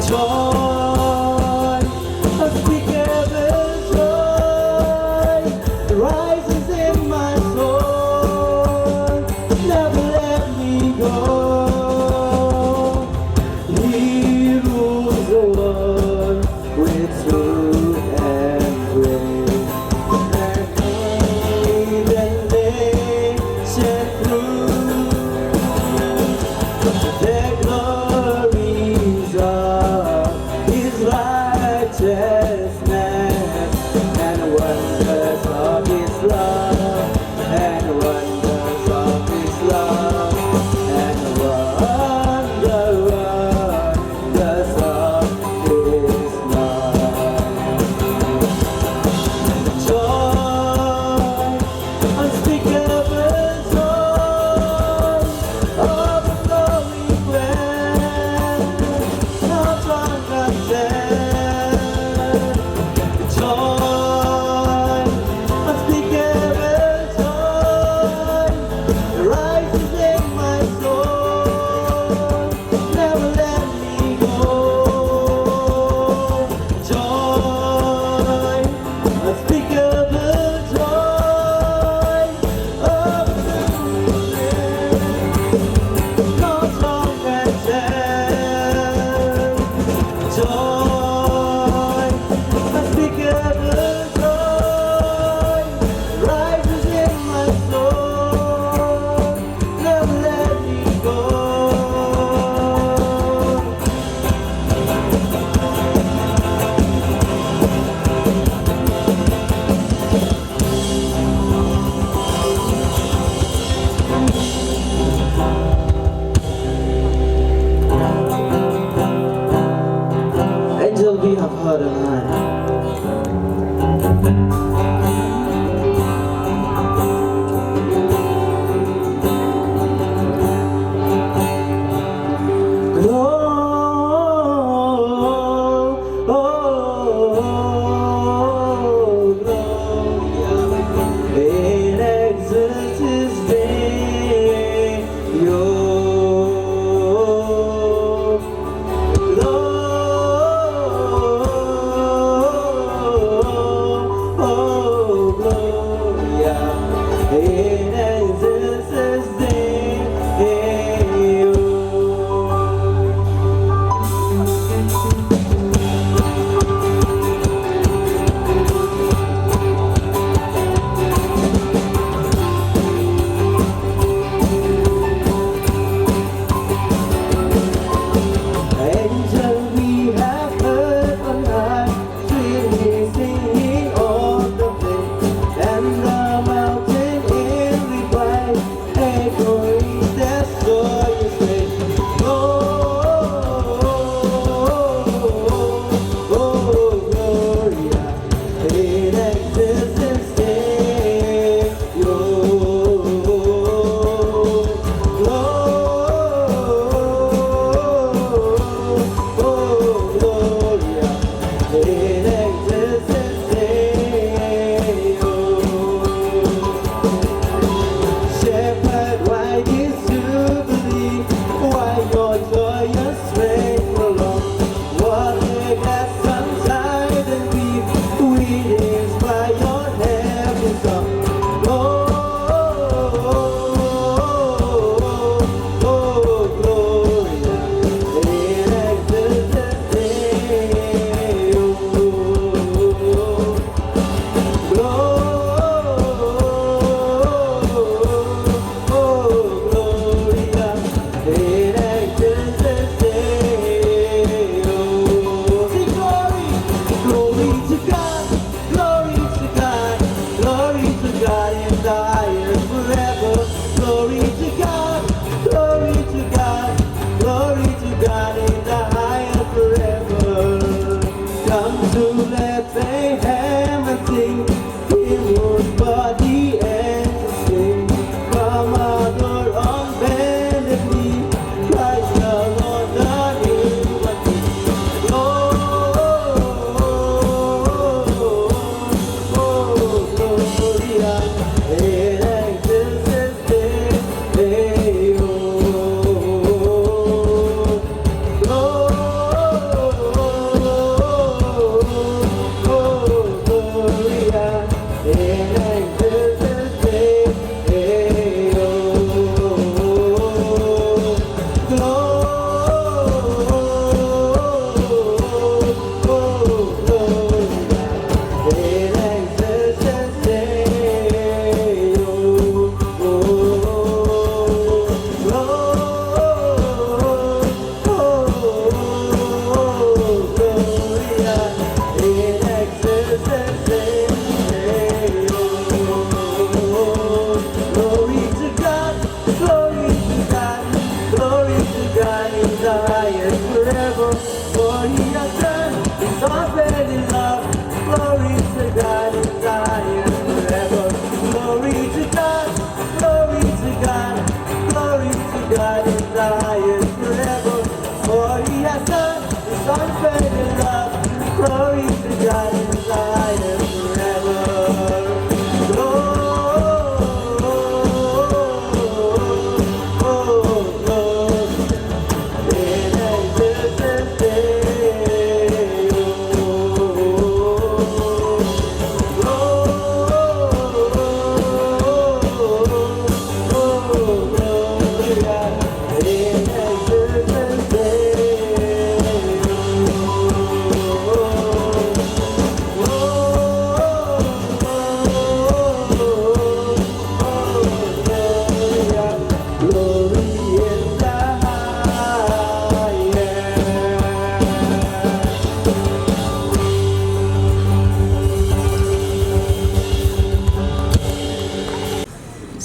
Speaker 3: Joy, unspeakable joy, rises in my soul, never let me go. He rules the world with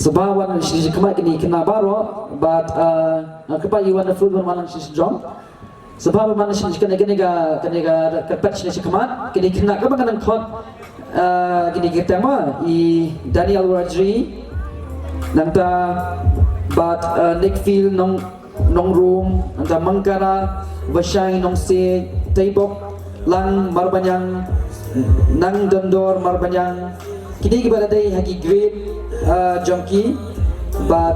Speaker 1: Sebawan sisi kemat kini kena baro, but kepat you wonderful one sisi drum. Sebab mana sisi kena kepat sisi kemat kini kena kepat kena kot kini kita mah I Daniel Rodri nanta but Nick Phil nong room nanta mangkara Vasyang nong se taibok lang marbanyang nang dondor marbanyang kini kita ada hagi great junkie but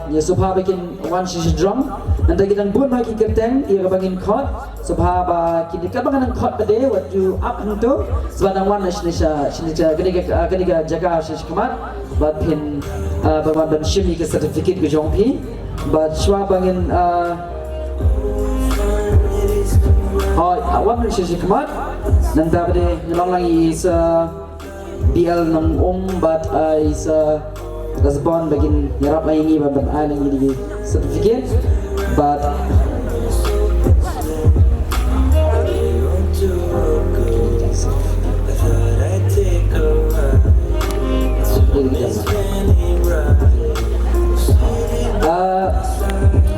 Speaker 1: ya subha bikin one sisi drum nanti kita buat lagi kerteng ia kebangin chord subha kini kebangan chord pada what you up untuk sebab one sini kini jaga sisi kemat but pin berman shimmy ke certificate ke jongpi but shwa bangin one sisi kemat nanti pada nyelong lagi is BL nang but is respond begin nyerap lagi ni babat lagi di certificate but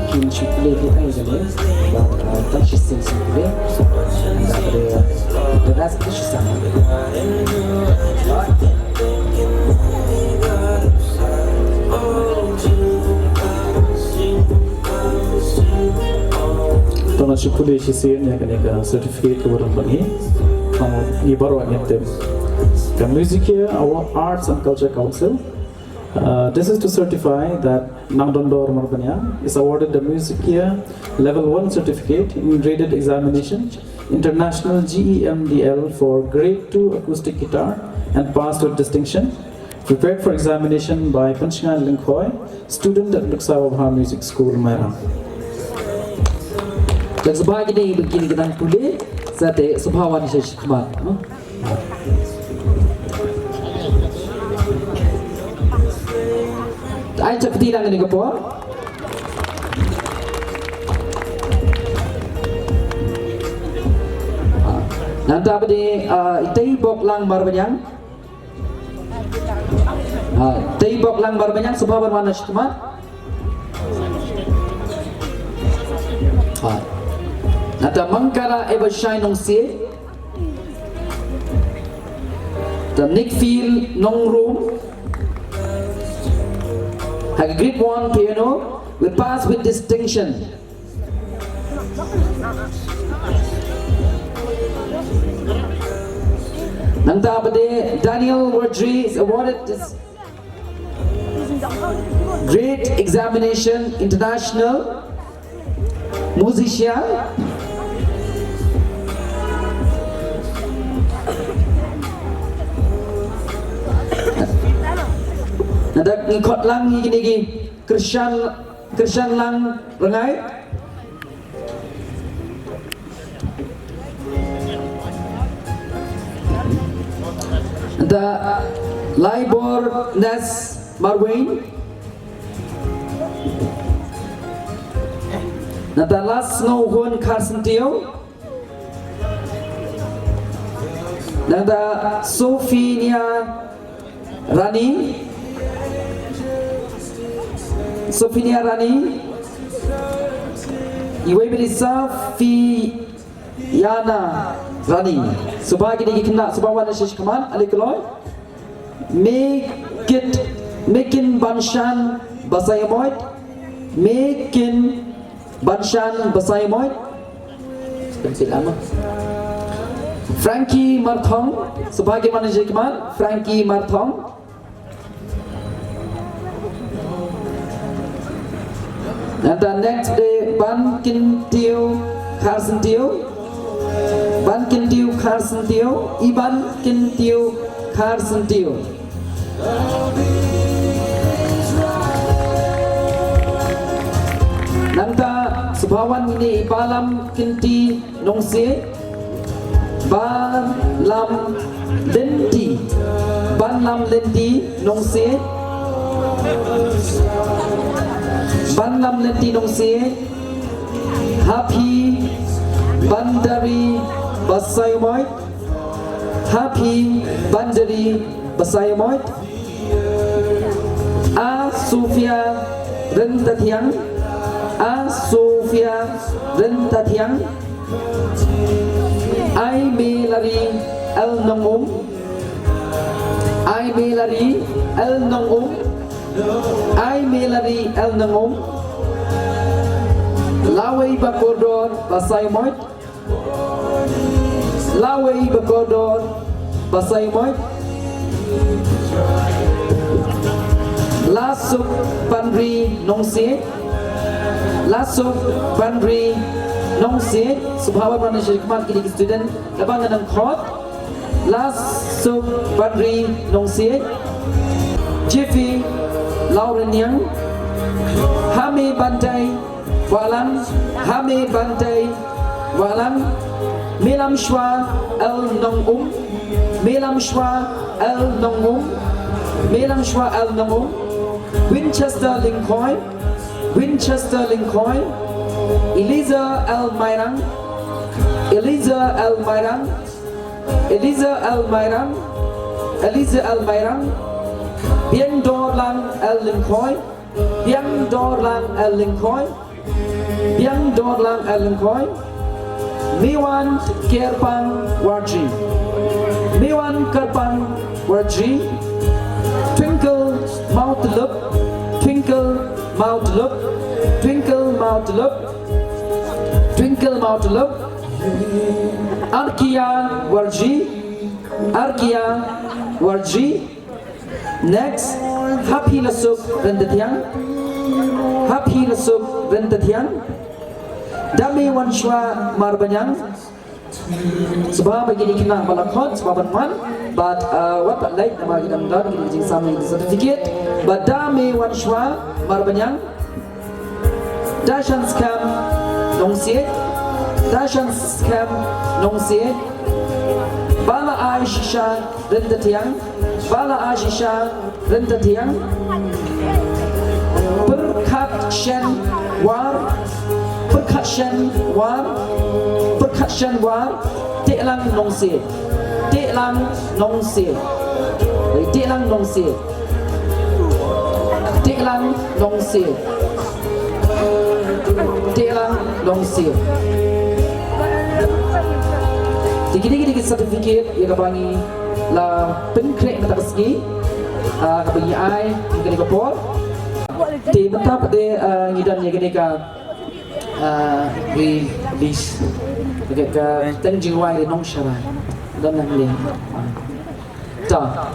Speaker 1: kin chukle kita ini but touch system chukle the rest is sama. Tona chukule sisi ni kena certificate ke orang bagi, ini baru anthem. The music here, our Arts and Culture Council. This is to certify that Nangdondor Marbanya is awarded the Music Year Level 1 certificate in graded examination, International GEMDL for Grade 2 acoustic guitar and passed with distinction, prepared for examination by Panchingan Linkhoy, student at Nuksa Babha Music School, Mairang. Dan sebagai ini begini kita pulih, sate subhawan sesi kemat. Ay seperti lang ini kepo. Nanti apa di itay bok lang marbanyang. Itay bok lang marbanyang subhawan mana kemat. Nanti mangkara ever shine nong si. The Nick Phil nong room. Have a grade 1 piano, we pass with distinction. Nanta Abade, Daniel Rodri is awarded this great examination, international musician. Nada ngikot lang gini Krishan lang rengai. Nada Laibor Nes Marwain. Nada Las No Hun Carson Teo. Nada Sophia Rani. Sophia Rani, Iwebili Yana Rani. Subagi ni kena subawan nasi kaman alikaloi. Mekin Banshan Basayamoid, Mekin Banshan Basayamoid. Pensil ama. Frankie Marthong, subagi mana nasi kaman Frankie Marthong. And the next day, Ban Kin Teo Carson Teo, Ban Kin Teo Carson Teo, Iban Kin Teo Carson Teo. Nanta subhawan ini Balam Kinti Nongse, Balam Lenti Nongse. Banlam Lenti Nongse, Happy Bandari Basayamoid, Happy Bandari Basayamoid, A Sofia Rentatiang, A Sofia Rentatiang, I Melari El Nongum, I Melari El Nongum, I Melari El Nongum, Laway Bakodor Basaymoit, Laway Bakodor Basaymoit, Lasuk Pandri Nongsi, Lasuk Pandri Nongsi, Subhawa Manisha Kmat Kini student, Labangan ng Khot, Lasuk Pandri Nongsi, Jiffy Lauren Yang, Hame Bantai Walang, Hame Bantai Walang, Milam Shwa El Nongum, Milam Shwa El Nongum, Milam Shwa El Nongum, Winchester Lincoln, Winchester Lincoln, Eliza El Mairang, Eliza El Mairang, Eliza El Mairang, Eliza El Mairang, Bien Dorlang El Lincoln, Bien Dorlang El Lincoln, Bien Dorlang El Lincoln, Miwan Kerpang Warji, Miwan Kerpang Warji, Twinkle Mouth Look, Twinkle Mouth Look, Twinkle Mouth Look, Twinkle Mouth Look, Arkia Warji, Arkia Warji. Next, Happy Lasuk Rentatiang, Happy Lasuk Rentatiang, Dami Wanshwa Marbanyang. Sebab bagi khynnah balakot sebab man, but what like nama kita mendar kita jing sama di certificate, but Dami Wanshwa Marbanyang, Dashan Scam Nongsiet, Dashan Scam Nongsiet, Bala Aisha Rentatiang, Bala Aisha Rentatiang, Percussion War, Percussion War, Percussion War, Teklang Nongsiet, Teklang Nongsiet, Teklang Nongsiet, Teklang Nongsiet, Teklang Nongsiet. Dikit-dikit sertifikat yang kabangi la penkrek kata persegi, kabangi ai yang kena kapor. Di betap de ngidan yang kena ka release, dekat ke tenjiwai di nong syarai dan yang lain. Tak.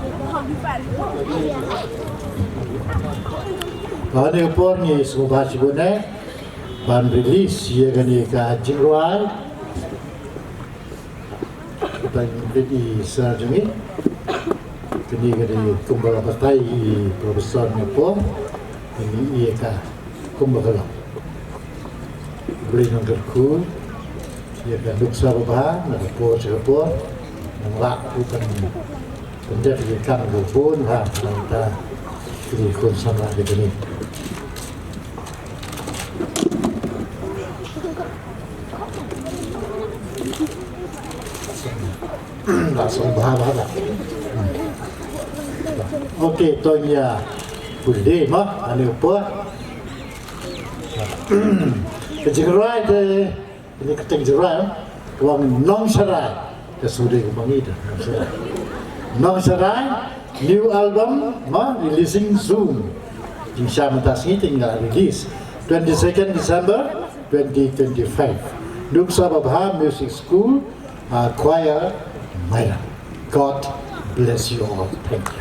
Speaker 8: Kalau ni kapor ni semua bahasa guna, ban release yang kena ka jingwai. Jadi sejarah ini kini kumbala partai Profesor Nepal ini ia kah kumbala Blei nangkerku ia kah Nuksa Babha nangkerpor cakapor nangrak bukan penjat ikan berpun ha kita kini kun sama di sini langsung bahasa. Okey, tuanya Bulde mah ane apa? Kejerai de ini keteng jerai, kawang nong serai, kesudah kebangi dah nong serai. Nong serai, new album mah releasing soon. Insya Allah ini tinggal release 22nd December 2025. Nuksa Babha Music School, choir. Mairang. God bless you all. Thank you.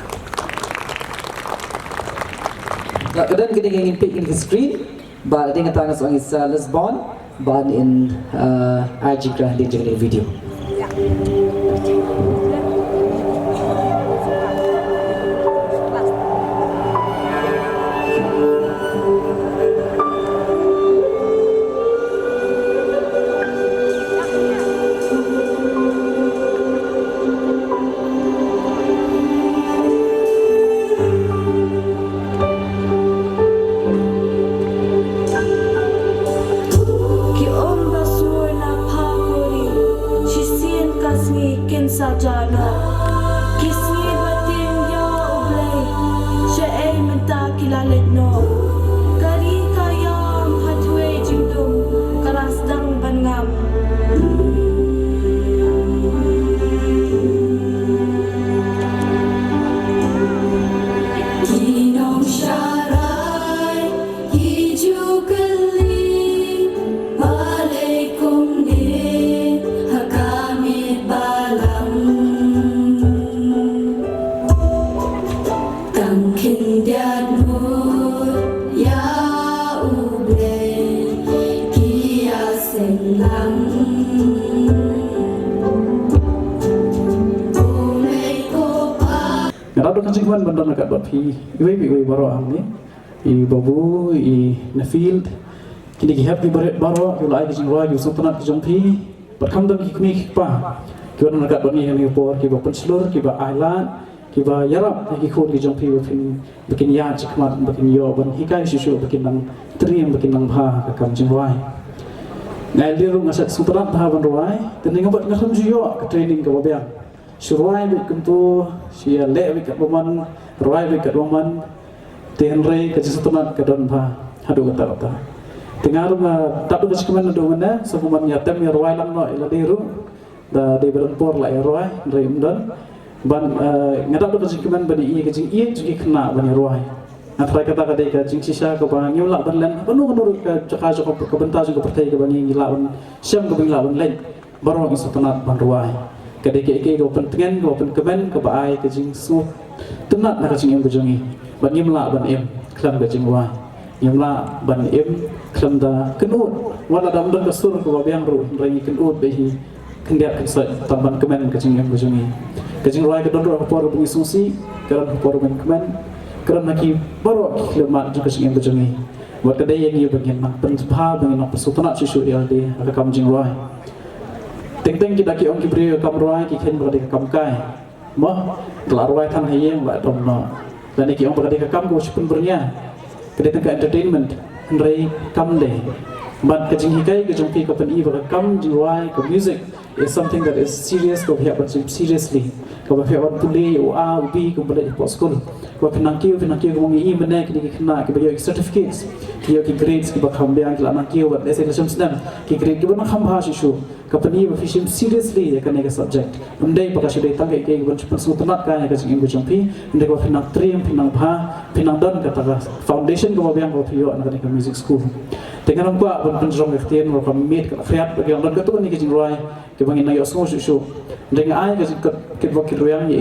Speaker 1: Kadang kita ingin pick in the screen, but dengan tangan seorang is Lisbon, but in IG grah di jadi video.
Speaker 4: Que omba suena pakori, she seen kas lặng.
Speaker 9: Ngarap dengan cingkuan bandar nakat buat pi, iwe baru ang ni, i babu i na field, kini kihap di baru, kilo ay kicing roy, kilo sultanat kijong pi, berkam dam kikmi kikpa, kilo nakat buat ni yang por, kilo penselur, kilo island, kilo yarap, kikun kijong pi, bikin ya cikmat, bikin yo, ban hikai susu, bikin nang triam, bikin nang bah, kakam cing roy. Ngai liru ngasak sultanat bah ban roy, dan ngabat ngakam juyo ke training ke wabiang. Suruai bikin tu, sia le bikin roman, ruai bikin roman, tenrei kerja setelah kedon bah, hadu kata. Tengah rumah tak ada sekeman ada mana, sekeman nyatem ya ruai lang no, ila diru, dah di berempur lah ya ruai, dari umdan, ban ngadak ada sekeman bani iya kerja iya juga kena bani ruai. Antara kata kadai kerja sisa ke bang nyulak ban len, penuh ke cakap ke bentar juga percaya ke bani nyulak ban, siam ke bani lawan len, baru orang setelah ban ruai. Kadai ke open tengen, open kemen, ke baai ke jing su, tenat nak jing em berjongi, ban nyemla ban em, kelam ke jing wai, nyemla ban em, kelam dah kenut, wala dah mudang kasur ke wabiang ru, rangi kenut behi, kendiat kesat tamban kemen ke jing em berjongi, ke jing wai ke donro kapor bungi sungsi, keran kapor ban kemen, keran lagi baru lemat juga jing em berjongi, buat kadai yang ia bagian nak pensubha bagian nak persultanat susu dia di agak jing wai. Teng-teng kita ki ong ki beri kam ruai ki khen berada kam kai. Moh kelar ruai tan hayeng ba dom no. Dan ki ong berada kam go sepun bernya. Kedai tengka entertainment henrei kam de. But kajing hikai kajong pi kapan i berada kam jing ruai ke music is something that is serious ko hiap ban seriously. Ko ba hiap ban puli o a o b ko berada po school. Ko penangkiu ko ngi i mena ki kena ki bayo certificates. Ki grades ki ba kham biang ki anak ki wat lesson sedang ki grade ki ba kham ha shu. Company berfishing seriously akan ega subject. Undai pakai sudah tangkai ke ibu cepat sultanat kaya ke jengin berjumpi. Undai kau pinang trium, pinang bah, pinang don kata foundation kau biang kau pio anak ega music school. Tengah orang kuat pun penjong ketian, orang meet kata friat bagi orang don kata ni ke jeng roy, ke bangin naik osmo susu. Undai ngai ke wakil royang ye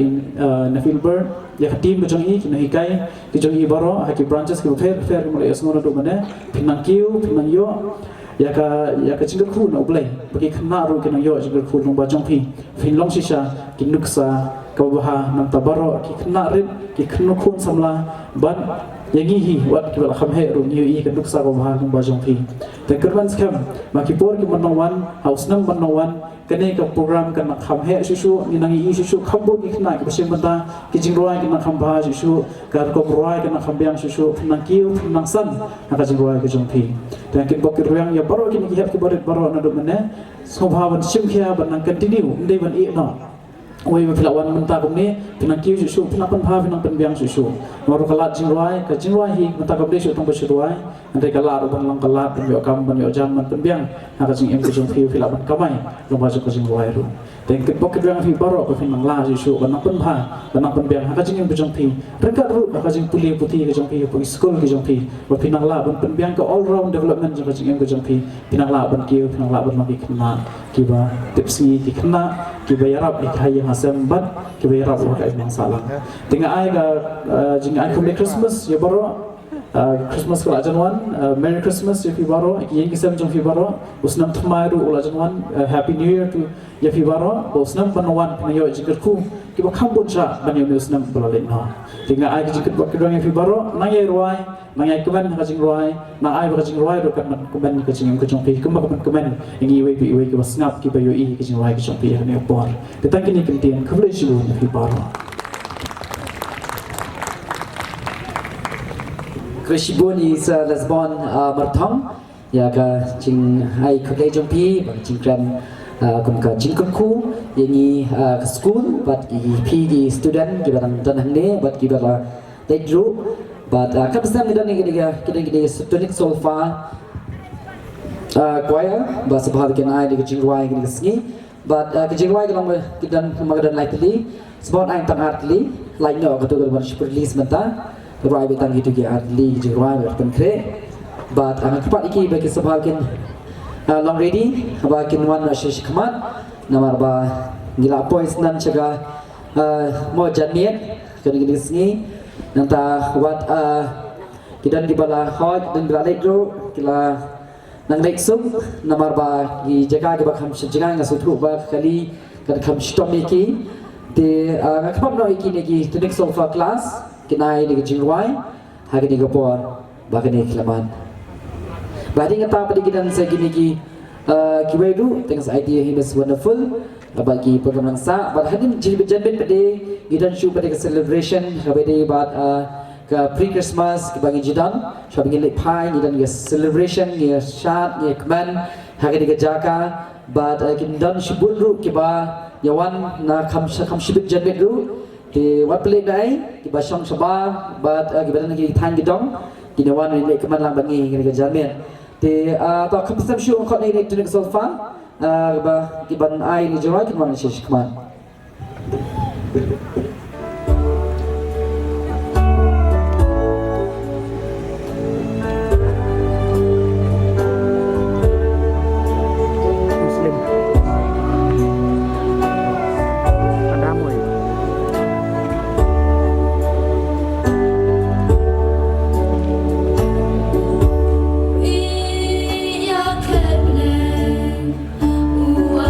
Speaker 9: na filber, ya tim berjong i, kena hikai, ke jong i baro, haki branches ke fair mulai osmo nado mana, pinang kiu, pinang yo. Ya ka jingle khu na U Blei bagi kena ru kena yo jingle khu long ba jong pi fin long sisa ki nuksa Babha nam tabaro ki kena rit ki kena khu samla ban yangi hi wat ki bal kham he ru ni i ka nuksa Babha long ba jong pi te kerban skam ma ki por ki manawan haus nam manawan kene ka program kan kham he susu ni nangi i susu khambo ki kena ki besim banta ki jingroi ki na kham ba susu kar ko roi ki na kham biang susu nang kiu nang san ka jingroi ki jong pi dan ki bokir yang ya baru kini ki hap ki barit baru na do mena sobhawan simkhia ban nang continue ndai ban i no oi ma philawan menta kom ni pinang kiu susu pinapan bha pinang penbiang susu baru kalat jingroi ka jingroi hi menta kom de su tong bersuai andai kalat ban lang kalat ban yo kam ban yo jam ban penbiang ha ka jing em ki jong pi philawan kamai lo ba ko jingroi ru dan ki bokir yang hi baru ko pinang la susu ban nang penbha ban nang penbiang ha ka jing em ki jong pi rekat ru ka jing puli putih ki jong pi po school ki jong pi ba pinang la ban penbiang ka all round development ka jing em ki jong pi pinang la ban kiu pinang la ban ki kena ki ba tipsi ki kena ki ba yarap ki hayang asam bat ki ba yarap ka ibang salang tinga ai ka jing ai kom Christmas ya baro Christmas ko ajanwan Merry Christmas ya fi baro ki yang kisam jong fi baro usnam thmairu ul ajanwan Happy New Year to ya fi baro usnam panawan pinayo jiker ku ki ba khambon cha ban yo usnam balalen no tinga ai ki jiker ba kidong ya fi baro nang ye ruai nang ai kuban ka jing ruai nang ai ba jing ruai ro kan kuban ka jing ka jong pi kumba kuban ingi we pi we ki ba snap ki ba yo i ki jing ruai ki jong pi ne por te tang kini kintian khle shibu ya fi baro
Speaker 1: Krishibun is Lesbon Marthong ya ka jing ai ka jong pi ba jing kran kum ka jing ku yani school but pi di student ki barang tan hne but ki bala they drew but kapsam ni dan ni kita tonic solfa choir ba sabha ke nai di jing ruai ki sngi but ki jing ruai ki long kita magadan lightly sebab ai tang artly like no ka to ga release menta ruai betang gitu ki artly jing ruai berpen kre but kepat iki bagi sabha ken long ready ba kin wan shish khamat namar ba gila points nan chaga mo janiet kini sngi nanta wat kidan di bala hoj dan bala legro kila nang naik sum namar ba gi jaga ke ba kham sejang nga suthu ba kali kan kham stom iki te nga kham no iki ne gi tunik sofa class kinai ni jingwai ha gi ga por ba ga ne klaman ba ding ta pa digidan sa gini gi kiwedu thanks idea him is wonderful bagi program sa but hadin jilbe janbet pade gidan shu pade celebration habede bat ke pre Christmas bagi jidan shopping lek pai gidan ge celebration ge shat ge kman hagede ge jaka but gidan shibun ru ke ba yawan na kham shibit janbet ru di wat play dai ki ba shong shaba but gidan ge than gidong ginawan lek kman lang bangi ge janbet di to kham sam shu khot nei nek tunik solfa ba giban ai ni jawai kan mana shish kman
Speaker 9: Muslim ada moi
Speaker 4: Ooh,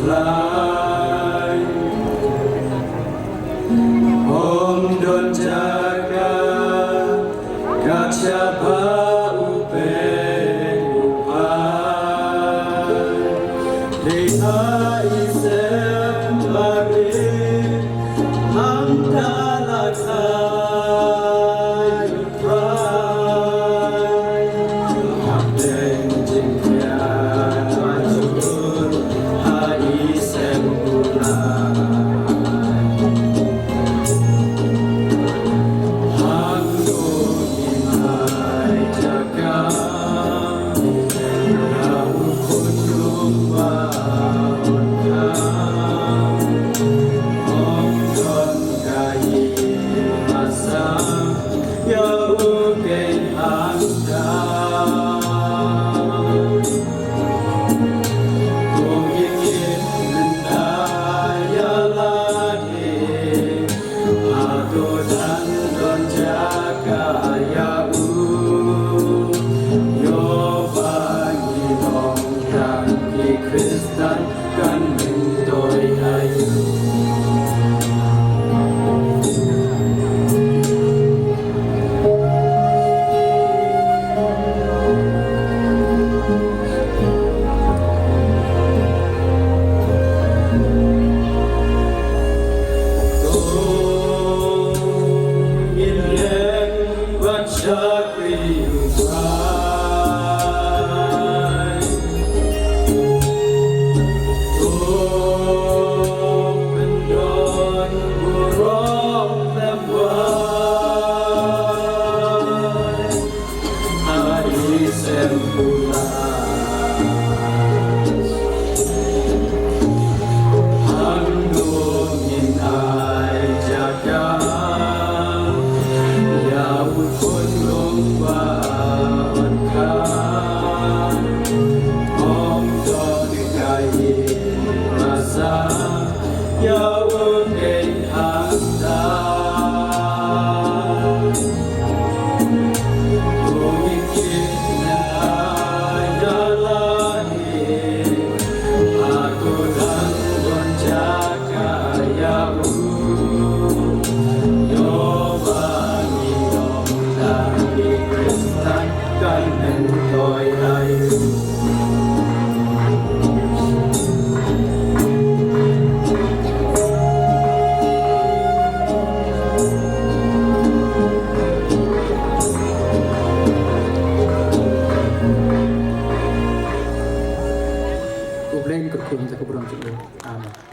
Speaker 3: fly. Om Don Jaga Gachapa Upe Upai Deha Isem Lari Hamdalakai Prai Hamden Jintia Majur Haisem Ulai Kristen kan mentoy ayu
Speaker 1: U Blei ក៏គុំតែក៏ប្រំជិតអា